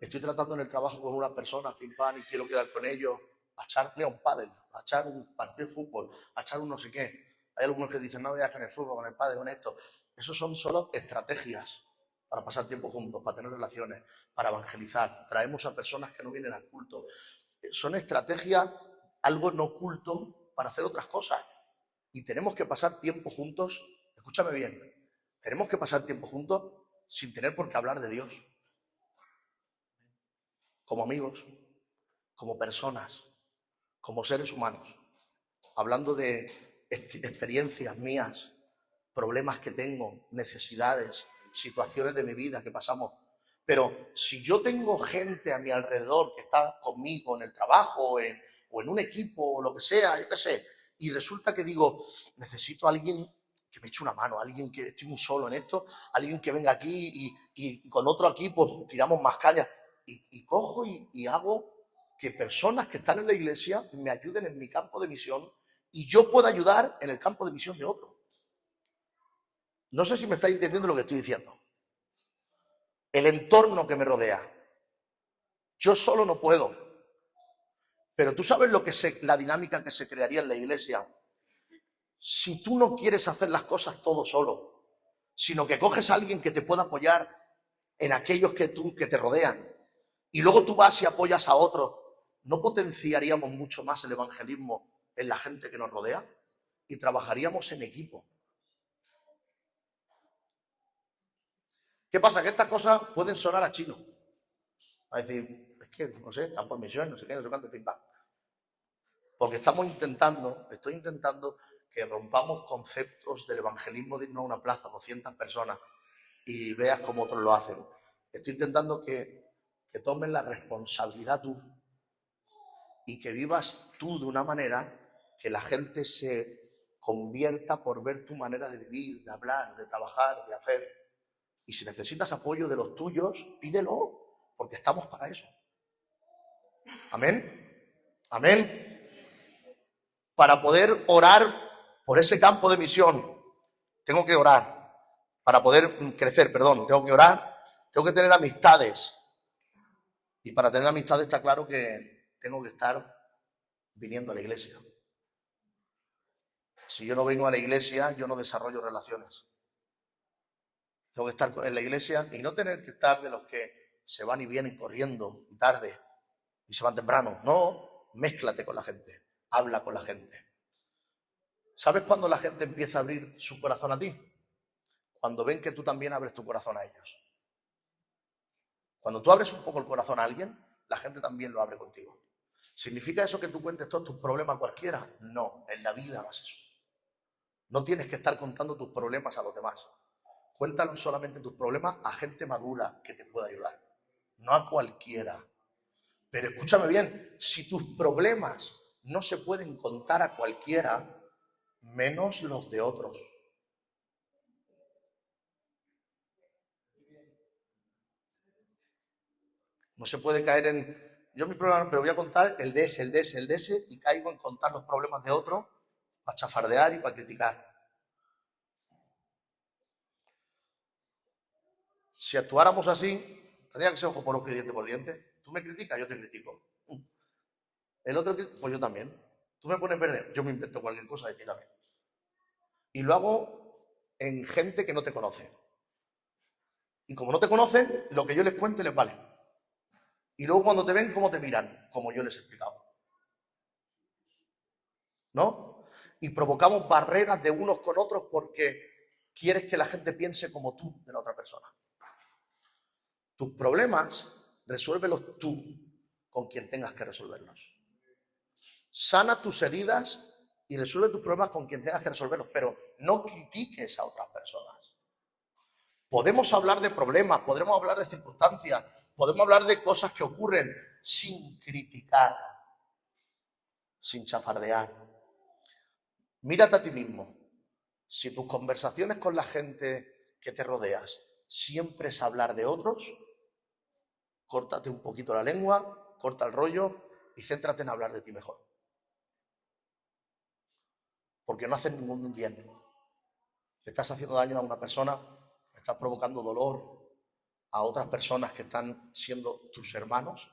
Estoy tratando en el trabajo con una persona, pim pam, y quiero quedar con ellos, a echarle a un pádel, a echar un partido de fútbol, a echar un no sé qué. Hay algunos que dicen, no voy a con el fútbol, con el pádel, con esto. Esos son solo estrategias para pasar tiempo juntos, para tener relaciones, para evangelizar. Traemos a personas que no vienen al culto. Son estrategias, algo no culto, para hacer otras cosas. Y tenemos que pasar tiempo juntos, escúchame bien, tenemos que pasar tiempo juntos sin tener por qué hablar de Dios. Como amigos, como personas, como seres humanos, hablando de experiencias mías, problemas que tengo, necesidades, situaciones de mi vida que pasamos. Pero si yo tengo gente a mi alrededor que está conmigo en el trabajo o en un equipo o lo que sea, yo qué sé, y resulta que digo, necesito a alguien que me eche una mano, alguien que estoy muy solo en esto, alguien que venga aquí y con otro aquí pues tiramos más caña. Y cojo y hago que personas que están en la iglesia me ayuden en mi campo de misión y yo pueda ayudar en el campo de misión de otro. No sé si me estáis entendiendo lo que estoy diciendo. El entorno que me rodea. Yo solo no puedo. Pero tú sabes la dinámica que se crearía en la iglesia si tú no quieres hacer las cosas todo solo, sino que coges a alguien que te pueda apoyar en aquellos que te rodean y luego tú vas y apoyas a otros. ¿No potenciaríamos mucho más el evangelismo en la gente que nos rodea? Y trabajaríamos en equipo. ¿Qué pasa? Que estas cosas pueden sonar a chino. A decir, es que, no sé, campo de misión, no sé qué, no sé cuánto, pim, pam. Porque estoy intentando que rompamos conceptos del evangelismo de irnos a una plaza, 200 personas, y veas cómo otros lo hacen. Estoy intentando que tomes la responsabilidad tú y que vivas tú de una manera que la gente se convierta por ver tu manera de vivir, de hablar, de trabajar, de hacer. Y si necesitas apoyo de los tuyos, pídelo, porque estamos para eso. Amén. Amén. Para poder orar por ese campo de misión, tengo que orar. Para poder crecer, tengo que orar, tengo que tener amistades. Y para tener amistades está claro que tengo que estar viniendo a la iglesia. Si yo no vengo a la iglesia, yo no desarrollo relaciones. Tengo que estar en la iglesia y no tener que estar de los que se van y vienen corriendo tarde y se van temprano. No, mézclate con la gente, habla con la gente. ¿Sabes cuándo la gente empieza a abrir su corazón a ti? Cuando ven que tú también abres tu corazón a ellos. Cuando tú abres un poco el corazón a alguien, la gente también lo abre contigo. ¿Significa eso que tú cuentes todos tus problemas a cualquiera? No, en la vida no es eso. No tienes que estar contando tus problemas a los demás. Cuéntanos solamente tus problemas a gente madura que te pueda ayudar, no a cualquiera. Pero escúchame bien, si tus problemas no se pueden contar a cualquiera, menos los de otros. No se puede caer yo mis problemas, pero voy a contar el de ese, y caigo en contar los problemas de otros para chafardear y para criticar. Si actuáramos así, tendría que ser ojo por ojo y diente por diente. Tú me criticas, yo te critico. El otro, pues yo también. Tú me pones verde, yo me invento cualquier cosa de ti también. Y lo hago en gente que no te conoce. Y como no te conocen, lo que yo les cuente les vale. Y luego cuando te ven, ¿cómo te miran? Como yo les he explicado. ¿No? Y provocamos barreras de unos con otros porque quieres que la gente piense como tú de la otra persona. Tus problemas, resuélvelos tú con quien tengas que resolverlos. Sana tus heridas y resuelve tus problemas con quien tengas que resolverlos, pero no critiques a otras personas. Podemos hablar de problemas, podemos hablar de circunstancias, podemos hablar de cosas que ocurren sin criticar, sin chafardear. Mírate a ti mismo. Si tus conversaciones con la gente que te rodeas siempre es hablar de otros, córtate un poquito la lengua, corta el rollo y céntrate en hablar de ti mejor. Porque no haces ningún bien. Le estás haciendo daño a una persona, estás provocando dolor a otras personas que están siendo tus hermanos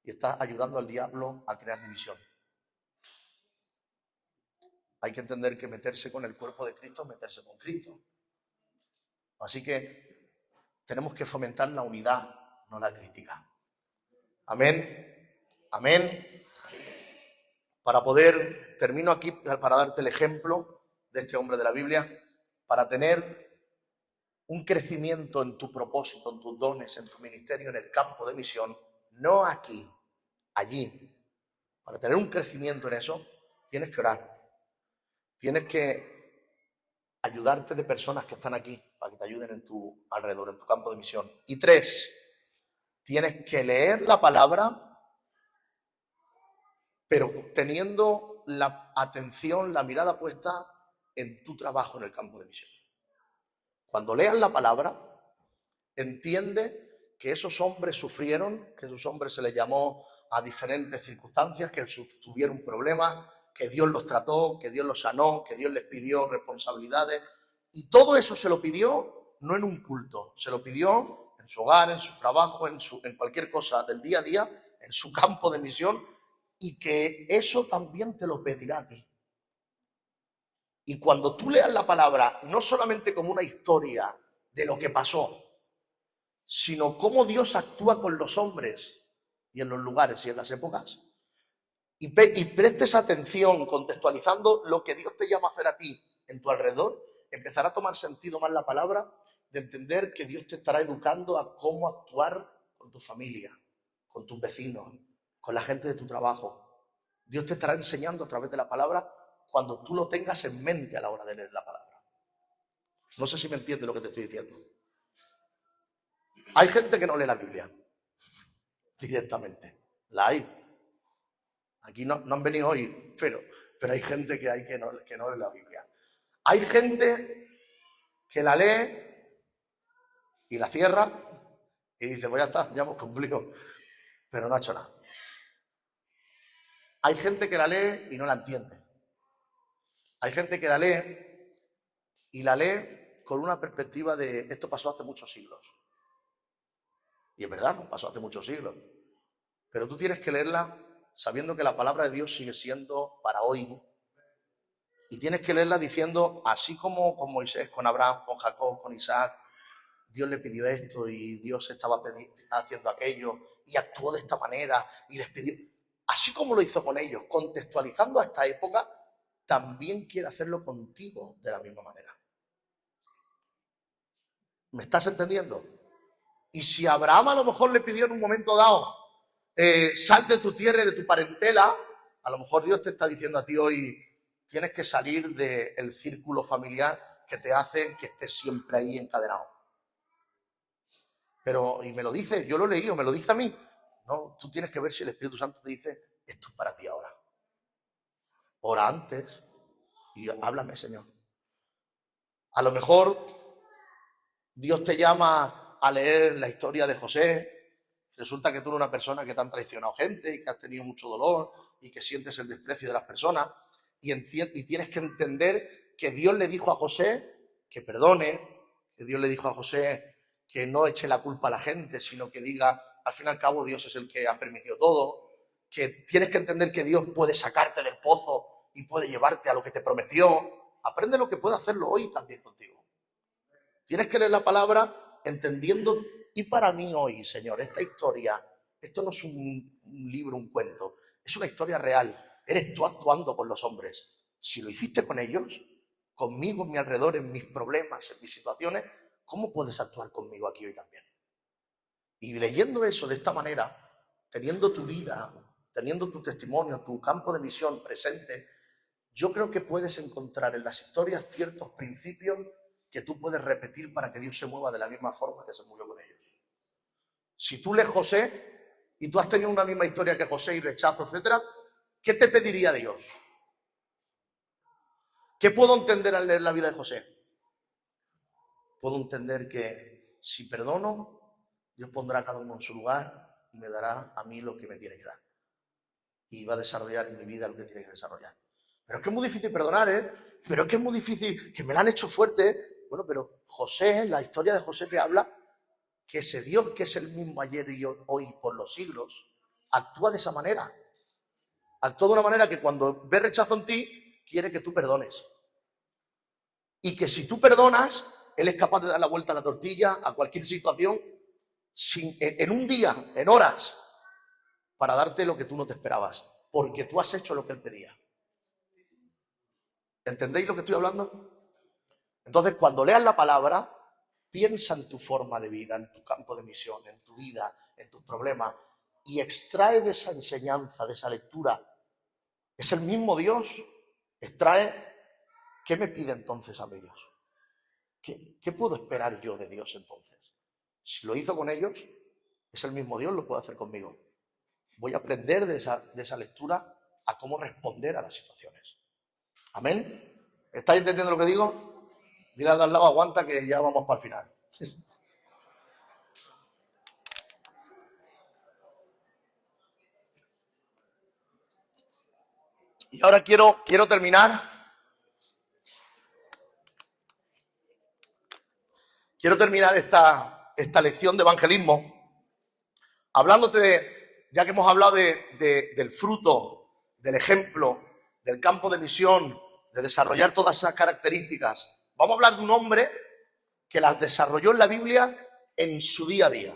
y estás ayudando al diablo a crear división. Hay que entender que meterse con el cuerpo de Cristo es meterse con Cristo. Así que tenemos que fomentar la unidad, no la crítica. Amén. Amén. Termino aquí para darte el ejemplo de este hombre de la Biblia, para tener un crecimiento en tu propósito, en tus dones, en tu ministerio, en el campo de misión, no aquí, allí. Para tener un crecimiento en eso, tienes que orar. Tienes que ayudarte de personas que están aquí, para que te ayuden en tu alrededor, en tu campo de misión. Y 3, tienes que leer la palabra, pero teniendo la atención, la mirada puesta en tu trabajo en el campo de misión. Cuando leas la palabra, entiende que esos hombres sufrieron, que esos hombres se les llamó a diferentes circunstancias, que tuvieron problemas, que Dios los trató, que Dios los sanó, que Dios les pidió responsabilidades. Y todo eso se lo pidió no en un culto, se lo pidió en su hogar, en su trabajo, en cualquier cosa del día a día, en su campo de misión, y que eso también te lo pedirá a ti. Y cuando tú leas la palabra, no solamente como una historia de lo que pasó, sino cómo Dios actúa con los hombres y en los lugares y en las épocas, y prestes atención contextualizando lo que Dios te llama a hacer a ti en tu alrededor, empezará a tomar sentido más la palabra de entender que Dios te estará educando a cómo actuar con tu familia, con tus vecinos, con la gente de tu trabajo. Dios te estará enseñando a través de la palabra cuando tú lo tengas en mente a la hora de leer la palabra. No sé si me entiendes lo que te estoy diciendo. Hay gente que no lee la Biblia directamente. La hay. Aquí no han venido hoy, pero hay gente que no lee la Biblia. Hay gente que la lee y la cierra y dice, pues ya está, ya hemos cumplido, pero no ha hecho nada. Hay gente que la lee y no la entiende. Hay gente que la lee y la lee con una perspectiva de esto pasó hace muchos siglos. Y es verdad, pasó hace muchos siglos. Pero tú tienes que leerla sabiendo que la palabra de Dios sigue siendo para hoy. Y tienes que leerla diciendo, así como con Moisés, con Abraham, con Jacob, con Isaac, Dios le pidió esto y Dios estaba haciendo aquello y actuó de esta manera y les pidió. Así como lo hizo con ellos, contextualizando a esta época, también quiere hacerlo contigo de la misma manera. ¿Me estás entendiendo? Y si Abraham a lo mejor le pidió en un momento dado, sal de tu tierra y de tu parentela, a lo mejor Dios te está diciendo a ti hoy, tienes que salir del círculo familiar que te hace que estés siempre ahí encadenado. Pero, y me lo dice, yo lo he leído, me lo dice a mí. No, tú tienes que ver si el Espíritu Santo te dice, esto es para ti ahora. Ora antes y háblame, Señor. A lo mejor Dios te llama a leer la historia de José. Resulta que tú eres una persona que te han traicionado gente y que has tenido mucho dolor y que sientes el desprecio de las personas y tienes que entender que Dios le dijo a José que perdone, que Dios le dijo a José que no eche la culpa a la gente, sino que diga, al fin y al cabo Dios es el que ha permitido todo, que tienes que entender que Dios puede sacarte del pozo y puede llevarte a lo que te prometió. Aprende lo que puede hacerlo hoy también contigo. Tienes que leer la palabra entendiendo. Y para mí hoy, Señor, esta historia, esto no es un libro, un cuento, es una historia real. Eres tú actuando con los hombres. Si lo hiciste con ellos, conmigo, en mi alrededor, en mis problemas, en mis situaciones, ¿cómo puedes actuar conmigo aquí hoy también? Y leyendo eso de esta manera, teniendo tu vida, teniendo tu testimonio, tu campo de misión presente, yo creo que puedes encontrar en las historias ciertos principios que tú puedes repetir para que Dios se mueva de la misma forma que se movió con ellos. Si tú lees José y tú has tenido una misma historia que José y rechazo, etcétera, ¿qué te pediría Dios? ¿Qué puedo entender al leer la vida de José? Puedo entender que si perdono, Dios pondrá a cada uno en su lugar y me dará a mí lo que me tiene que dar. Y va a desarrollar en mi vida lo que tiene que desarrollar. Pero es que es muy difícil perdonar, ¿eh? Pero es que es muy difícil, que me la han hecho fuerte. Bueno, pero José, la historia de José te habla que ese Dios que es el mismo ayer y hoy por los siglos, actúa de esa manera. Actúa de una manera que cuando ve rechazo en ti, quiere que tú perdones. Y que si tú perdonas, Él es capaz de dar la vuelta a la tortilla a cualquier situación en un día, en horas, para darte lo que tú no te esperabas. Porque tú has hecho lo que Él pedía. ¿Entendéis lo que estoy hablando? Entonces, cuando leas la palabra, piensa en tu forma de vida, en tu campo de misión, en tu vida, en tus problemas, y extrae de esa enseñanza, de esa lectura. Es el mismo Dios. Extrae, ¿qué me pide entonces a mí Dios? ¿Qué puedo esperar yo de Dios entonces? Si lo hizo con ellos, es el mismo Dios, lo puede hacer conmigo. Voy a aprender de esa lectura a cómo responder a las situaciones. ¿Amén? ¿Estáis entendiendo lo que digo? Mirad al lado, aguanta que ya vamos para el final. Y ahora quiero terminar. Quiero terminar esta lección de evangelismo hablándote ya que hemos hablado del fruto, del ejemplo, del campo de misión, de desarrollar todas esas características. Vamos a hablar de un hombre que las desarrolló en la Biblia en su día a día.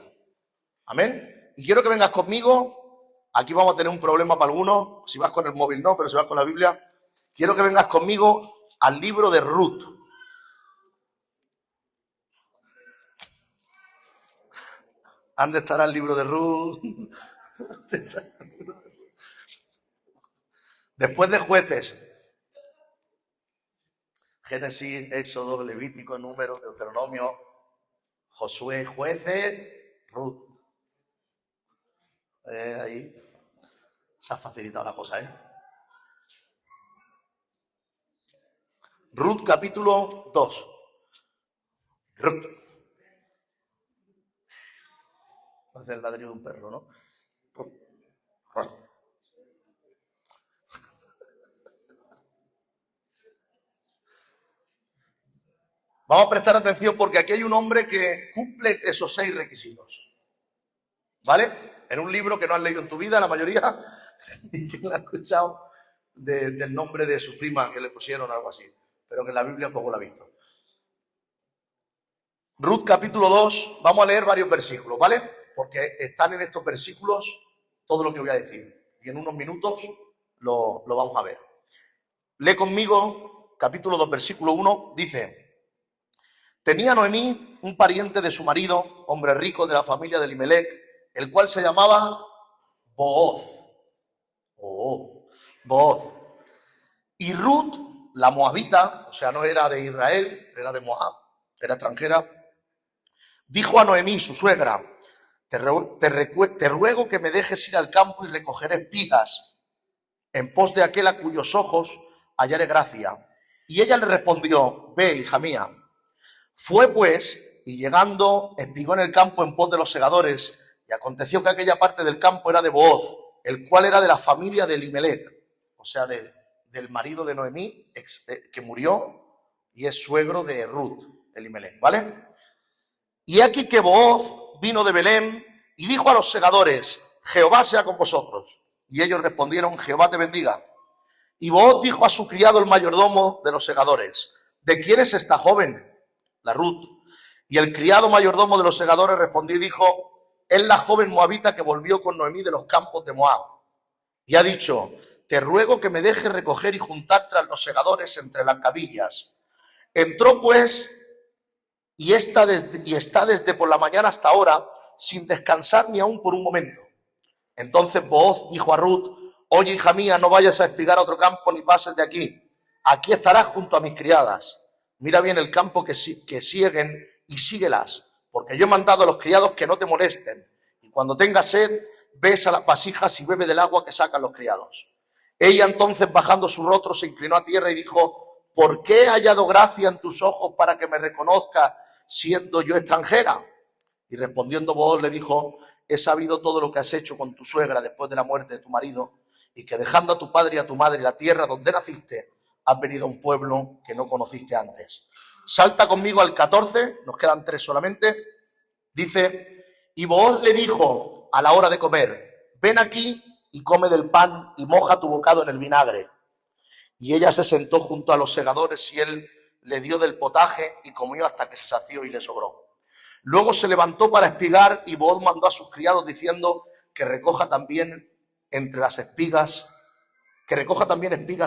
Amén. Y quiero que vengas conmigo. Aquí vamos a tener un problema para algunos. Si vas con el móvil no, pero si vas con la Biblia. Quiero que vengas conmigo al libro de Ruth. ¿Dónde estará el libro de Ruth? Después de Jueces. Génesis, Éxodo, Levítico, Número, Deuteronomio, Josué, Jueces, Ruth. Ahí se ha facilitado la cosa, ¿eh? Ruth capítulo 2. Ruth. Hace el ladrido de un perro, ¿no? Ruth. Vamos a prestar atención porque aquí hay un hombre que cumple esos 6 requisitos. ¿Vale? En un libro que no has leído en tu vida, la mayoría, y que lo ha escuchado del nombre de su prima que le pusieron, algo así, pero que en la Biblia poco lo ha visto. Ruth capítulo 2, vamos a leer varios versículos, ¿vale? Porque están en estos versículos todo lo que voy a decir. Y en unos minutos lo vamos a ver. Lee conmigo, capítulo 2, versículo 1, dice: tenía Noemí un pariente de su marido, hombre rico de la familia de Elimelec, el cual se llamaba Booz. Booz. Y Ruth, la moabita, o sea, no era de Israel, era de Moab, era extranjera, dijo a Noemí, su suegra: te ruego que me dejes ir al campo y recoger espigas en pos de aquel a cuyos ojos hallaré gracia. Y ella le respondió: ve, hija mía. Fue pues, y llegando, espigó en el campo en pos de los segadores, y aconteció que aquella parte del campo era de Booz, el cual era de la familia de Elimelec, o sea, del marido de Noemí, que murió, y es suegro de Ruth, Elimelec, ¿vale? Y aquí que Booz vino de Belén y dijo a los segadores: Jehová sea con vosotros. Y ellos respondieron: Jehová te bendiga. Y Booz dijo a su criado, el mayordomo de los segadores: ¿de quién es esta joven? La Ruth. Y el criado mayordomo de los segadores respondió y dijo: es la joven moabita que volvió con Noemí de los campos de Moab. Y ha dicho: te ruego que me dejes recoger y juntar tras los segadores entre las gavillas. Entró pues y está desde por la mañana hasta ahora sin descansar ni aún por un momento. Entonces Booz dijo a Ruth: oye, hija mía, no vayas a espigar a otro campo ni pases de aquí. Aquí estarás junto a mis criadas. Mira bien el campo que sieguen y síguelas, porque yo he mandado a los criados que no te molesten. Y cuando tengas sed, ves a las vasijas y bebe del agua que sacan los criados. Ella entonces, bajando su rostro, se inclinó a tierra y dijo: ¿por qué he hallado gracia en tus ojos para que me reconozcas siendo yo extranjera? Y respondiendo Booz le dijo: he sabido todo lo que has hecho con tu suegra después de la muerte de tu marido, y que dejando a tu padre y a tu madre la tierra donde naciste, has venido a un pueblo que no conociste antes. Salta conmigo al 14, nos quedan 3 solamente. Dice: y Booz le dijo a la hora de comer: ven aquí y come del pan y moja tu bocado en el vinagre. Y ella se sentó junto a los segadores y él le dio del potaje y comió hasta que se sació y le sobró. Luego se levantó para espigar y Booz mandó a sus criados diciendo: que recoja también espigas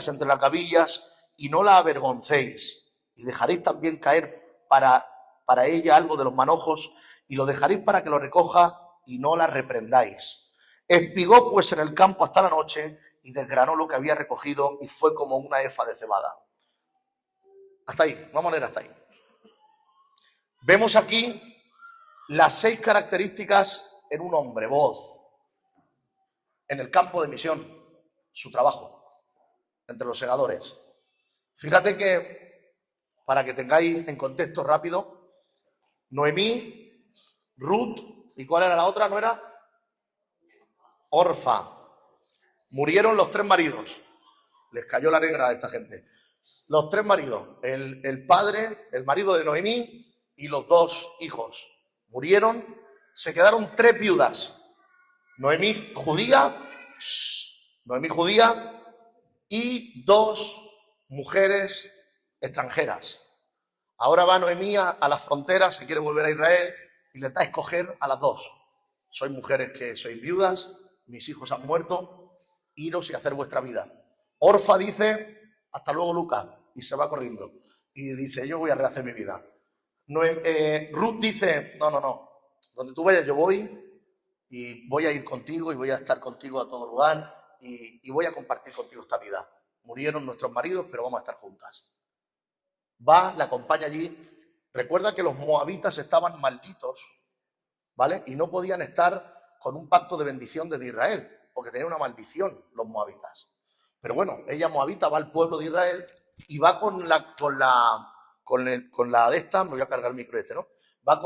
entre las gavillas y no la avergoncéis, y dejaréis también caer para ella algo de los manojos, y lo dejaréis para que lo recoja, y no la reprendáis. Espigó pues en el campo hasta la noche, y desgranó lo que había recogido, y fue como una efa de cebada. Hasta ahí, vamos a leer hasta ahí. Vemos aquí las 6 características en un hombre: voz, en el campo de misión, su trabajo, entre los segadores. Fíjate que, para que tengáis en contexto rápido, Noemí, Ruth, ¿y cuál era la otra? ¿No era? Orfa. Murieron los 3 maridos. Les cayó la negra a esta gente. Los 3 maridos, el padre, el marido de Noemí y los 2 hijos. Murieron, se quedaron 3 viudas. Noemí judía y 2 mujeres extranjeras. Ahora va Noemí a las fronteras, se quiere volver a Israel y le da a escoger a las 2. Sois mujeres que sois viudas, mis hijos han muerto, iros y hacer vuestra vida. Orfa dice, hasta luego Lucas, y se va corriendo. Y dice, yo voy a rehacer mi vida. Ruth dice, no, donde tú vayas yo voy, y voy a ir contigo y voy a estar contigo a todo lugar y voy a compartir contigo esta vida. Murieron nuestros maridos, pero vamos a estar juntas. Va, la acompaña allí. Recuerda que los moabitas estaban malditos, ¿vale? Y no podían estar con un pacto de bendición desde Israel, porque tenían una maldición los moabitas. Pero bueno, ella moabita va al pueblo de Israel y va con la de esta, me voy a cargar el micro este, ¿no? Va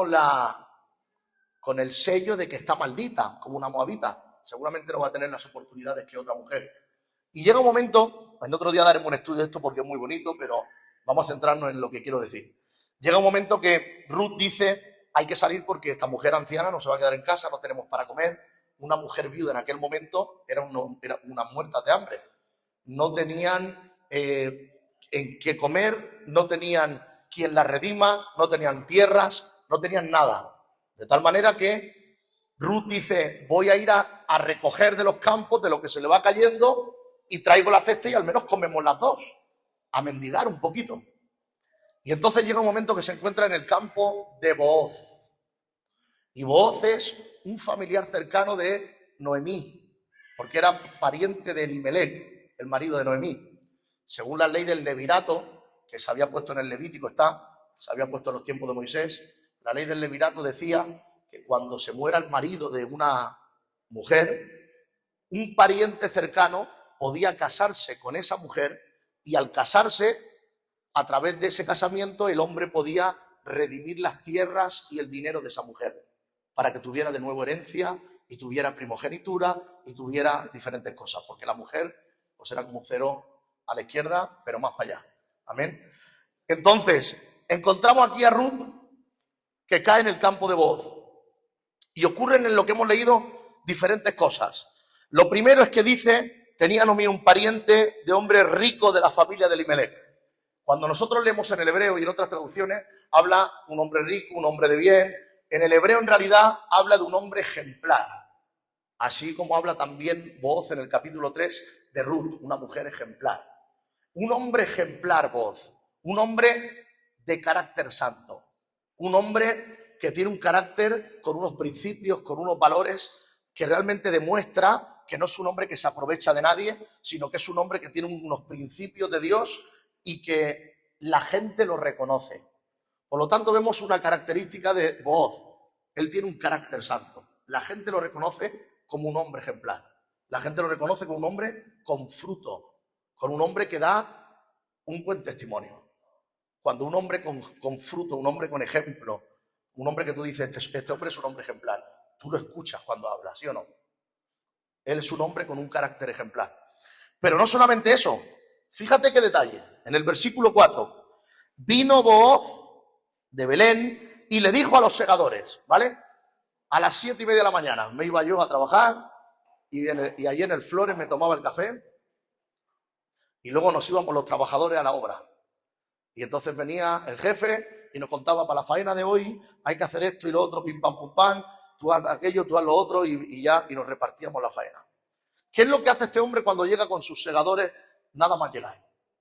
con el sello de que está maldita, como una moabita. Seguramente no va a tener las oportunidades que otra mujer. Y llega un momento, en otro día daremos un estudio de esto porque es muy bonito, pero vamos a centrarnos en lo que quiero decir. Llega un momento que Ruth dice, hay que salir porque esta mujer anciana no se va a quedar en casa, no tenemos para comer. Una mujer viuda en aquel momento era una muerta de hambre. No tenían en qué comer, no tenían quien la redima, no tenían tierras, no tenían nada. De tal manera que Ruth dice, voy a ir a recoger de los campos, de lo que se le va cayendo, y traigo la cesta y al menos comemos las 2, a mendigar un poquito. Y entonces llega un momento que se encuentra en el campo de Booz. Y Booz es un familiar cercano de Noemí, porque era pariente de Elimelech, el marido de Noemí. Según la ley del levirato, que se había puesto en el Levítico, se había puesto en los tiempos de Moisés, la ley del levirato decía que cuando se muera el marido de una mujer, un pariente cercano podía casarse con esa mujer y al casarse, a través de ese casamiento, el hombre podía redimir las tierras y el dinero de esa mujer para que tuviera de nuevo herencia y tuviera primogenitura y tuviera diferentes cosas, porque la mujer pues era como 0 a la izquierda, pero más para allá. Amén. Entonces, encontramos aquí a Ruth que cae en el campo de Booz. Y ocurren en lo que hemos leído diferentes cosas. Lo primero es que dice, tenía Noemí un pariente de hombre rico de la familia de Elimelech. Cuando nosotros leemos en el hebreo y en otras traducciones, habla un hombre rico, un hombre de bien. En el hebreo en realidad habla de un hombre ejemplar. Así como habla también Booz en el capítulo 3 de Ruth, una mujer ejemplar. Un hombre ejemplar, Booz. Un hombre de carácter santo. Un hombre que tiene un carácter con unos principios, con unos valores que realmente demuestra que no es un hombre que se aprovecha de nadie, sino que es un hombre que tiene unos principios de Dios y que la gente lo reconoce. Por lo tanto, vemos una característica de Booz. Él tiene un carácter santo. La gente lo reconoce como un hombre ejemplar. La gente lo reconoce como un hombre con fruto, con un hombre que da un buen testimonio. Cuando un hombre con fruto, un hombre con ejemplo, un hombre que tú dices, este hombre es un hombre ejemplar, tú lo escuchas cuando habla, ¿sí o no? Él es un hombre con un carácter ejemplar. Pero no solamente eso, fíjate qué detalle. En el versículo 4, vino Booz de Belén y le dijo a los segadores, ¿vale? A las 7:30 de la mañana me iba yo a trabajar y allí en el Flores me tomaba el café y luego nos íbamos los trabajadores a la obra. Y entonces venía el jefe y nos contaba, para la faena de hoy hay que hacer esto y lo otro, pim, pam, pum, pam, tú haz aquello, tú haz lo otro y nos repartíamos la faena. ¿Qué es lo que hace este hombre cuando llega con sus segadores nada más llegar?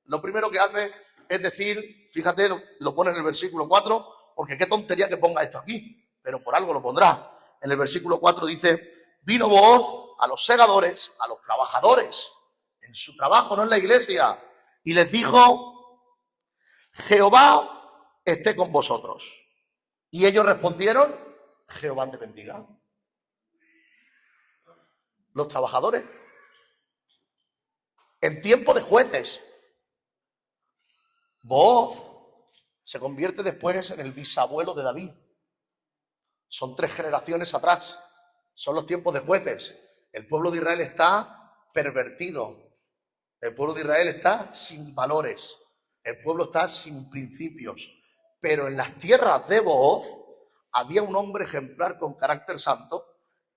Lo primero que hace es decir, fíjate, lo pone en el versículo 4, porque qué tontería que ponga esto aquí, pero por algo lo pondrá. En el versículo 4 dice, vino Booz a los segadores, a los trabajadores, en su trabajo, no en la iglesia, y les dijo, Jehová esté con vosotros. Y ellos respondieron, Jehová te bendiga. Los trabajadores, en tiempo de jueces, Booz se convierte después en el bisabuelo de David. Son 3 generaciones atrás. Son los tiempos de jueces. El pueblo de Israel está pervertido. El pueblo de Israel está sin valores. El pueblo está sin principios. Pero en las tierras de Booz había un hombre ejemplar con carácter santo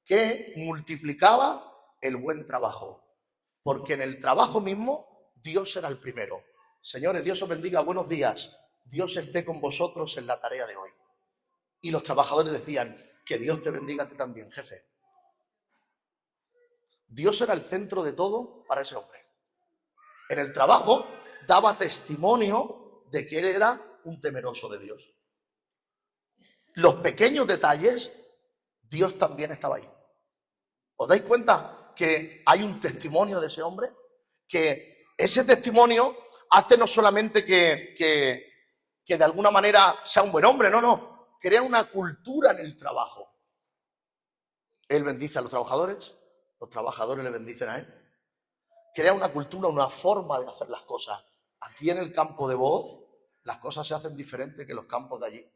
que multiplicaba el buen trabajo. Porque en el trabajo mismo Dios era el primero. Señores, Dios os bendiga, buenos días. Dios esté con vosotros en la tarea de hoy. Y los trabajadores decían, que Dios te bendiga a ti también, jefe. Dios era el centro de todo para ese hombre. En el trabajo daba testimonio de que él era un temeroso de Dios. Los pequeños detalles, Dios también estaba ahí. ¿Os dais cuenta que hay un testimonio de ese hombre? Que ese testimonio hace no solamente que de alguna manera sea un buen hombre, no. Crea una cultura en el trabajo. Él bendice a los trabajadores le bendicen a él. Crea una cultura, una forma de hacer las cosas. Aquí en el campo de Booz, las cosas se hacen diferentes que los campos de allí.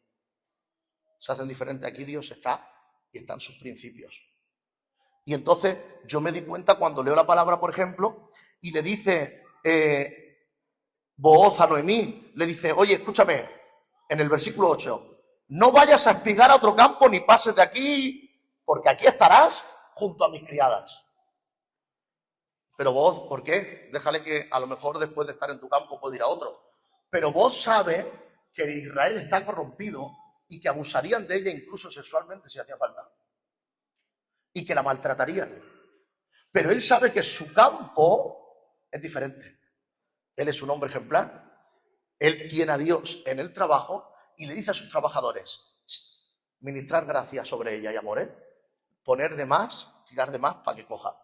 Se hacen diferentes. Aquí Dios está y están sus principios. Y entonces yo me di cuenta cuando leo la palabra, por ejemplo, y le dice Booz a Noemí, le dice, oye, escúchame, en el versículo 8, no vayas a espigar a otro campo ni pases de aquí, porque aquí estarás junto a mis criadas. Pero Booz, ¿por qué? Déjale que a lo mejor después de estar en tu campo puede ir a otro. Pero Booz sabe que Israel está corrompido y que abusarían de ella incluso sexualmente si hacía falta. Y que la maltratarían. Pero él sabe que su campo es diferente. Él es un hombre ejemplar. Él tiene a Dios en el trabajo y le dice a sus trabajadores, ministrar gracia sobre ella y amor, poner de más, tirar de más para que coja.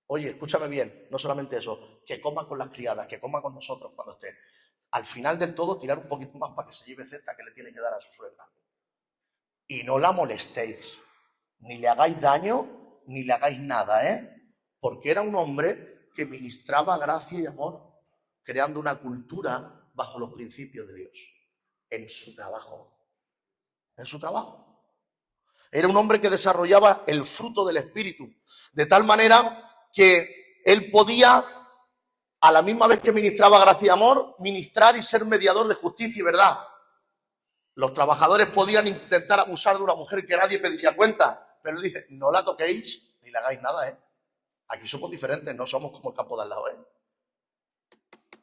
Oye, escúchame bien, no solamente eso, que coma con las criadas, que coma con nosotros cuando esté. Al final del todo, tirar un poquito más para que se lleve cesta que le tiene que dar a su suegra. Y no la molestéis, ni le hagáis daño, ni le hagáis nada, porque era un hombre que ministraba gracia y amor, creando una cultura bajo los principios de Dios, en su trabajo. En su trabajo. Era un hombre que desarrollaba el fruto del Espíritu, de tal manera que él podía, a la misma vez que ministraba gracia y amor, ministrar y ser mediador de justicia y verdad. Los trabajadores podían intentar abusar de una mujer que nadie pediría cuenta, pero él dice, no la toquéis ni le hagáis nada, Aquí somos diferentes, no somos como el campo de al lado,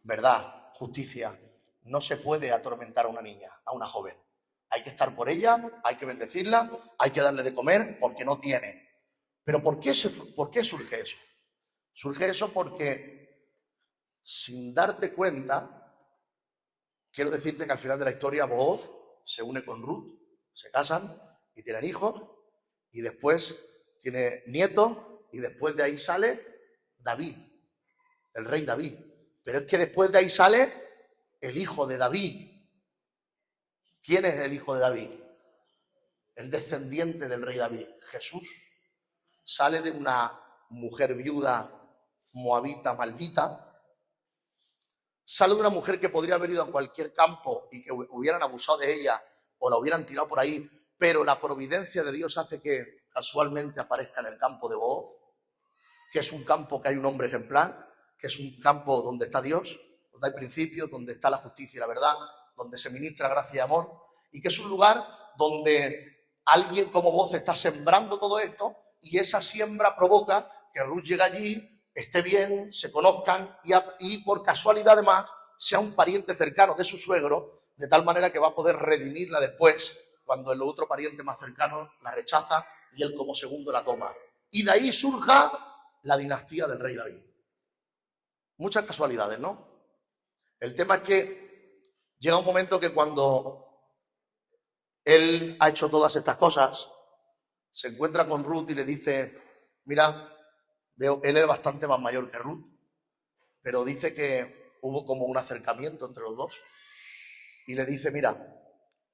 Verdad, justicia. No se puede atormentar a una niña, a una joven. Hay que estar por ella, hay que bendecirla, hay que darle de comer porque no tiene. Pero ¿por qué surge eso? Surge eso porque, sin darte cuenta, quiero decirte que al final de la historia Booz se une con Ruth, se casan y tienen hijos, y después tiene nietos, y después de ahí sale David, el rey David. Pero es que después de ahí sale el hijo de David. ¿Quién es el hijo de David? El descendiente del rey David, Jesús. Sale de una mujer viuda moabita maldita. Sale de una mujer que podría haber ido a cualquier campo y que hubieran abusado de ella o la hubieran tirado por ahí, pero la providencia de Dios hace que casualmente aparezca en el campo de Booz, que es un campo que hay un hombre ejemplar, que es un campo donde está Dios, donde hay principios, donde está la justicia y la verdad, donde se ministra gracia y amor, y que es un lugar donde alguien como Booz está sembrando todo esto, y esa siembra provoca que Ruth llegue allí, esté bien, se conozcan, y por casualidad además sea un pariente cercano de su suegro, de tal manera que va a poder redimirla después, cuando el otro pariente más cercano la rechaza y él como segundo la toma. Y de ahí surja la dinastía del rey David. Muchas casualidades, ¿no? El tema es que llega un momento que cuando él ha hecho todas estas cosas, se encuentra con Ruth y le dice, mira, él es bastante más mayor que Ruth, pero dice que hubo como un acercamiento entre los dos y le dice, mira,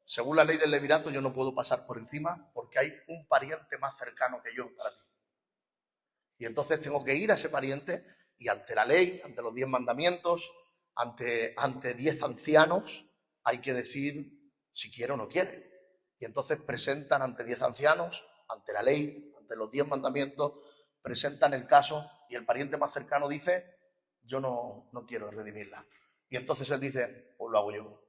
según la ley del levirato yo no puedo pasar por encima porque hay un pariente más cercano que yo para ti. Y entonces tengo que ir a ese pariente y ante la ley, ante los 10 mandamientos, ante 10 ancianos, hay que decir si quiere o no quiere. Y entonces presentan ante 10 ancianos, ante la ley, ante los 10 mandamientos, presentan el caso y el pariente más cercano dice, yo no quiero redimirla. Y entonces él dice, pues lo hago yo.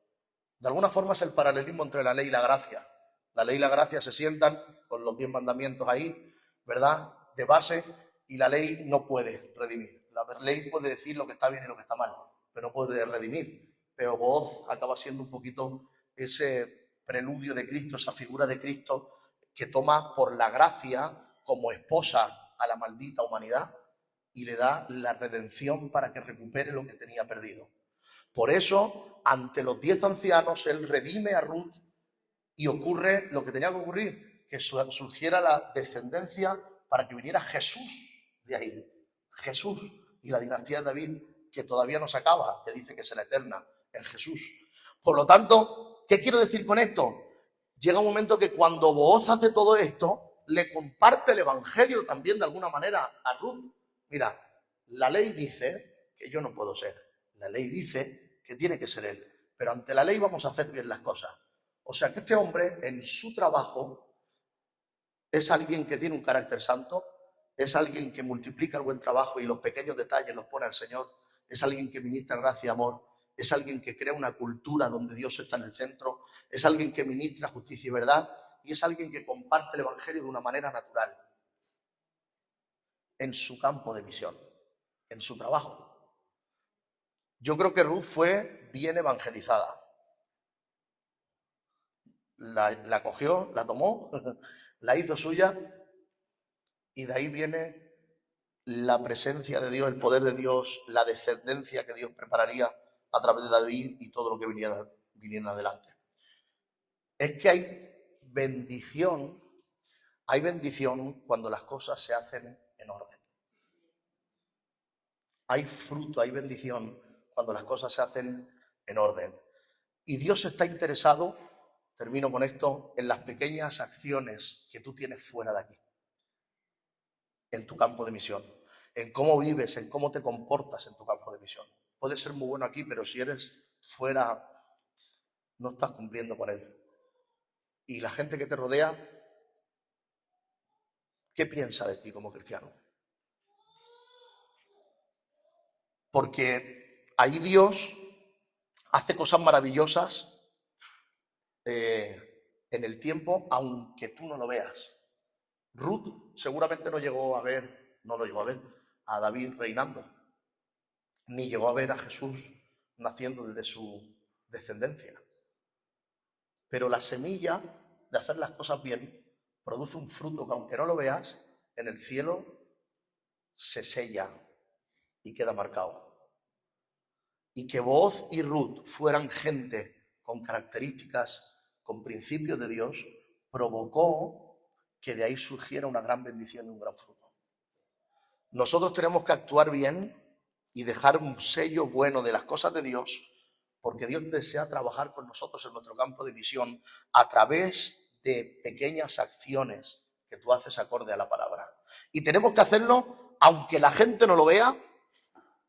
De alguna forma es el paralelismo entre la ley y la gracia. La ley y la gracia se sientan con los 10 mandamientos ahí, ¿verdad?, de base, y la ley no puede redimir. La ley puede decir lo que está bien y lo que está mal, pero no puede redimir. Pero Booz acaba siendo un poquito ese preludio de Cristo, esa figura de Cristo que toma por la gracia como esposa a la maldita humanidad y le da la redención para que recupere lo que tenía perdido. Por eso, ante los 10 ancianos, él redime a Ruth y ocurre lo que tenía que ocurrir, que surgiera la descendencia para que viniera Jesús de ahí. Jesús y la dinastía de David, que todavía no se acaba, que dice que será eterna en Jesús. Por lo tanto, ¿qué quiero decir con esto? Llega un momento que cuando Booz hace todo esto, le comparte el evangelio también de alguna manera a Ruth. Mira, la ley dice que yo no puedo ser. La ley dice que tiene que ser él. Pero ante la ley vamos a hacer bien las cosas. O sea que este hombre en su trabajo es alguien que tiene un carácter santo, es alguien que multiplica el buen trabajo y los pequeños detalles los pone al Señor, es alguien que ministra gracia y amor, es alguien que crea una cultura donde Dios está en el centro, es alguien que ministra justicia y verdad y es alguien que comparte el evangelio de una manera natural en su campo de misión, en su trabajo. Yo creo que Ruth fue bien evangelizada. La cogió, la tomó, la hizo suya y de ahí viene la presencia de Dios, el poder de Dios, la descendencia que Dios prepararía a través de David y todo lo que viniera adelante. Es que hay bendición cuando las cosas se hacen en orden. Hay fruto, hay bendición cuando las cosas se hacen en orden. Y Dios está interesado, termino con esto, en las pequeñas acciones que tú tienes fuera de aquí, en tu campo de misión, en cómo vives, en cómo te comportas en tu campo de misión. Puedes ser muy bueno aquí, pero si eres fuera, no estás cumpliendo con él. Y la gente que te rodea, ¿qué piensa de ti como cristiano? Porque ahí Dios hace cosas maravillosas en el tiempo, aunque tú no lo veas. Ruth seguramente no lo llegó a ver a David reinando, ni llegó a ver a Jesús naciendo desde su descendencia. Pero la semilla de hacer las cosas bien produce un fruto que, aunque no lo veas, en el cielo se sella y queda marcado. Y que Booz y Ruth fueran gente con características, con principios de Dios, provocó que de ahí surgiera una gran bendición y un gran fruto. Nosotros tenemos que actuar bien y dejar un sello bueno de las cosas de Dios, porque Dios desea trabajar con nosotros en nuestro campo de visión a través de pequeñas acciones que tú haces acorde a la palabra. Y tenemos que hacerlo aunque la gente no lo vea,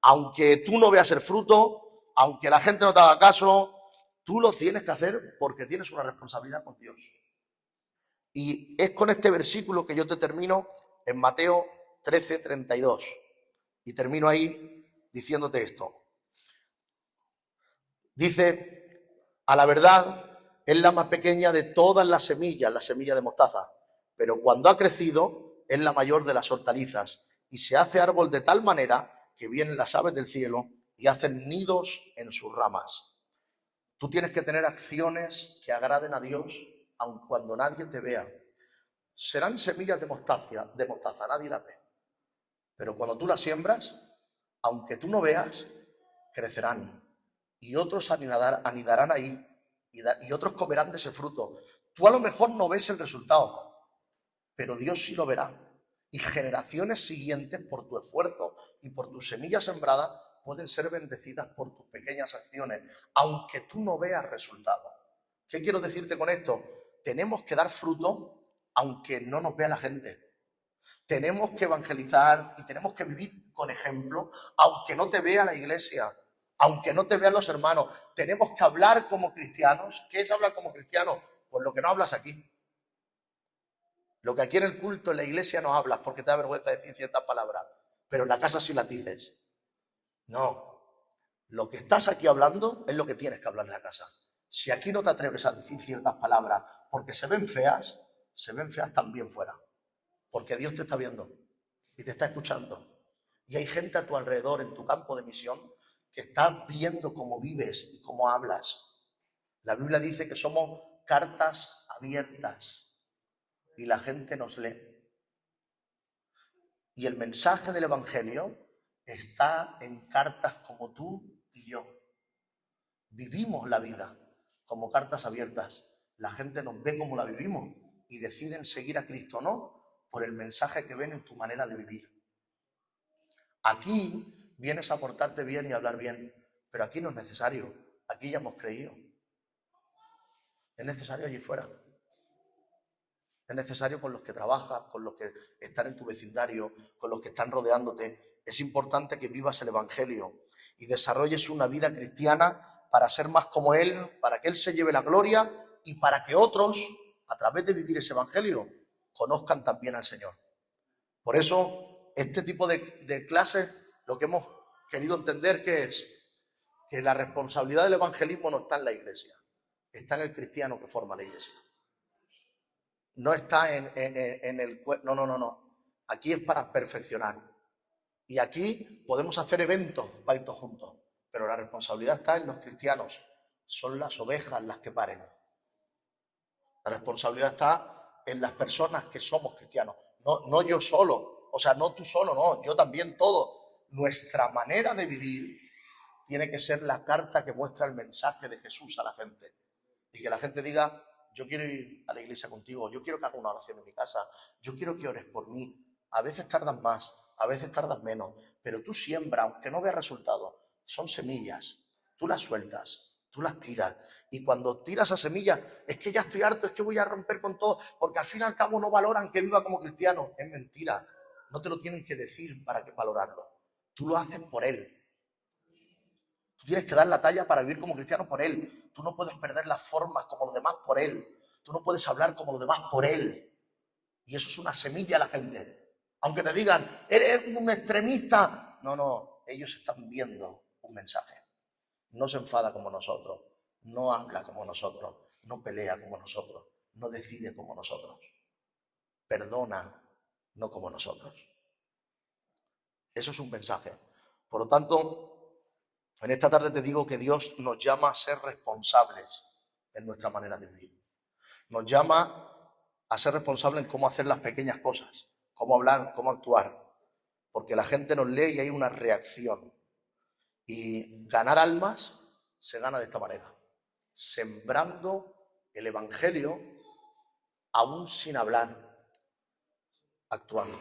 aunque tú no veas el fruto, aunque la gente no te haga caso, tú lo tienes que hacer porque tienes una responsabilidad con Dios. Y es con este versículo que yo te termino en Mateo 13:32. Y termino ahí diciéndote esto. Dice, a la verdad, es la más pequeña de todas las semillas, la semilla de mostaza. Pero cuando ha crecido, es la mayor de las hortalizas. Y se hace árbol de tal manera que vienen las aves del cielo y hacen nidos en sus ramas. Tú tienes que tener acciones que agraden a Dios, aun cuando nadie te vea. Serán semillas de mostaza, nadie las ve. Pero cuando tú las siembras, aunque tú no veas, crecerán. y otros anidarán ahí, y otros comerán de ese fruto. Tú a lo mejor no ves el resultado, pero Dios sí lo verá. Y generaciones siguientes, por tu esfuerzo y por tu semilla sembrada, pueden ser bendecidas por tus pequeñas acciones, aunque tú no veas resultados. ¿Qué quiero decirte con esto? Tenemos que dar fruto aunque no nos vea la gente. Tenemos que evangelizar y tenemos que vivir con ejemplo, aunque no te vea la iglesia, aunque no te vean los hermanos. Tenemos que hablar como cristianos. ¿Qué es hablar como cristianos? Pues lo que no hablas aquí. Lo que aquí en el culto, en la iglesia, no hablas porque te da vergüenza decir ciertas palabras, pero en la casa sí las dices. No, lo que estás aquí hablando es lo que tienes que hablar en la casa. Si aquí no te atreves a decir ciertas palabras porque se ven feas también fuera. Porque Dios te está viendo y te está escuchando. Y hay gente a tu alrededor, en tu campo de misión, que está viendo cómo vives y cómo hablas. La Biblia dice que somos cartas abiertas y la gente nos lee. Y el mensaje del Evangelio está en cartas como tú y yo. Vivimos la vida como cartas abiertas. La gente nos ve como la vivimos y deciden seguir a Cristo o no por el mensaje que ven en tu manera de vivir. Aquí vienes a portarte bien y a hablar bien, pero aquí no es necesario. Aquí ya hemos creído. Es necesario allí fuera. Es necesario con los que trabajas, con los que están en tu vecindario, con los que están rodeándote. Es importante que vivas el Evangelio y desarrolles una vida cristiana para ser más como Él, para que Él se lleve la gloria y para que otros, a través de vivir ese Evangelio, conozcan también al Señor. Por eso, este tipo de clases, lo que hemos querido entender que es que la responsabilidad del evangelismo no está en la iglesia, está en el cristiano que forma la iglesia. No está en el... No. Aquí es para perfeccionar. Y aquí podemos hacer eventos para ir todos juntos, pero la responsabilidad está en los cristianos. Son las ovejas las que paren. La responsabilidad está en las personas que somos cristianos. No yo solo, o sea, no tú solo, no, yo también todo. Nuestra manera de vivir tiene que ser la carta que muestra el mensaje de Jesús a la gente. Y que la gente diga, yo quiero ir a la iglesia contigo, yo quiero que haga una oración en mi casa, yo quiero que ores por mí. A veces tardas más, a veces tardas menos, pero tú siembra, aunque no veas resultados, son semillas. Tú las sueltas, tú las tiras. Y cuando tiras esa semilla, es que ya estoy harto, es que voy a romper con todo, porque al fin y al cabo no valoran que viva como cristiano. Es mentira. No te lo tienen que decir para que valorarlo. Tú lo haces por él. Tú tienes que dar la talla para vivir como cristiano por él. Tú no puedes perder las formas como los demás por él. Tú no puedes hablar como los demás por él. Y eso es una semilla a la gente. Aunque te digan, eres un extremista. No, ellos están viendo un mensaje. No se enfada como nosotros, no habla como nosotros, no pelea como nosotros, no decide como nosotros. Perdona, no como nosotros. Eso es un mensaje. Por lo tanto, en esta tarde te digo que Dios nos llama a ser responsables en nuestra manera de vivir. Nos llama a ser responsables en cómo hacer las pequeñas cosas, cómo hablar, cómo actuar. Porque la gente nos lee y hay una reacción. Y ganar almas se gana de esta manera, sembrando el Evangelio aún sin hablar, actuando.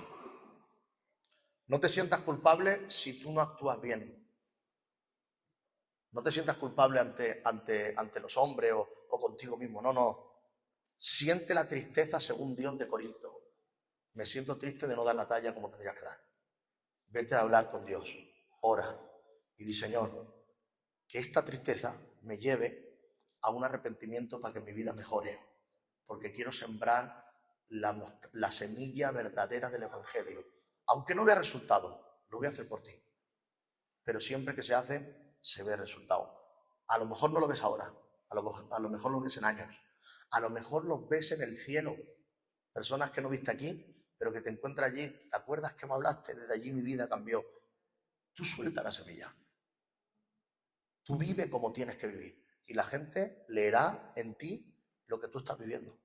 No te sientas culpable si tú no actúas bien. No te sientas culpable ante los hombres o contigo mismo. No. Siente la tristeza según Dios de Corinto. Me siento triste de no dar la talla como tendría que dar. Vete a hablar con Dios. Ora y di, Señor, que esta tristeza me lleve a un arrepentimiento para que mi vida mejore. Porque quiero sembrar la semilla verdadera del Evangelio. Aunque no vea resultado, lo voy a hacer por ti. Pero siempre que se hace, se ve resultado. A lo mejor no lo ves ahora, a lo mejor lo ves en años, a lo mejor lo ves en el cielo. Personas que no viste aquí, pero que te encuentras allí. ¿Te acuerdas que me hablaste? Desde allí mi vida cambió. Tú suelta la semilla. Tú vive como tienes que vivir. Y la gente leerá en ti lo que tú estás viviendo.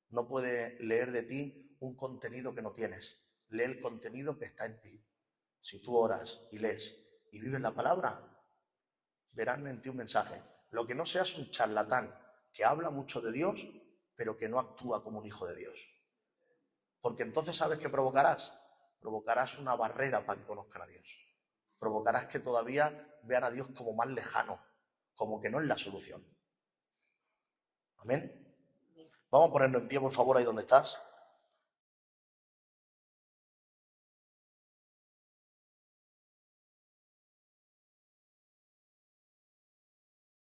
No puede leer de ti un contenido que no tienes. Lee el contenido que está en ti. Si tú oras y lees y vives la palabra, verán en ti un mensaje. Lo que no seas un charlatán que habla mucho de Dios, pero que no actúa como un hijo de Dios. Porque entonces, ¿sabes qué provocarás? Provocarás una barrera para que conozcan a Dios. Provocarás que todavía vean a Dios como más lejano, como que no es la solución. Amén. Vamos a ponernos en pie, por favor, ahí donde estás.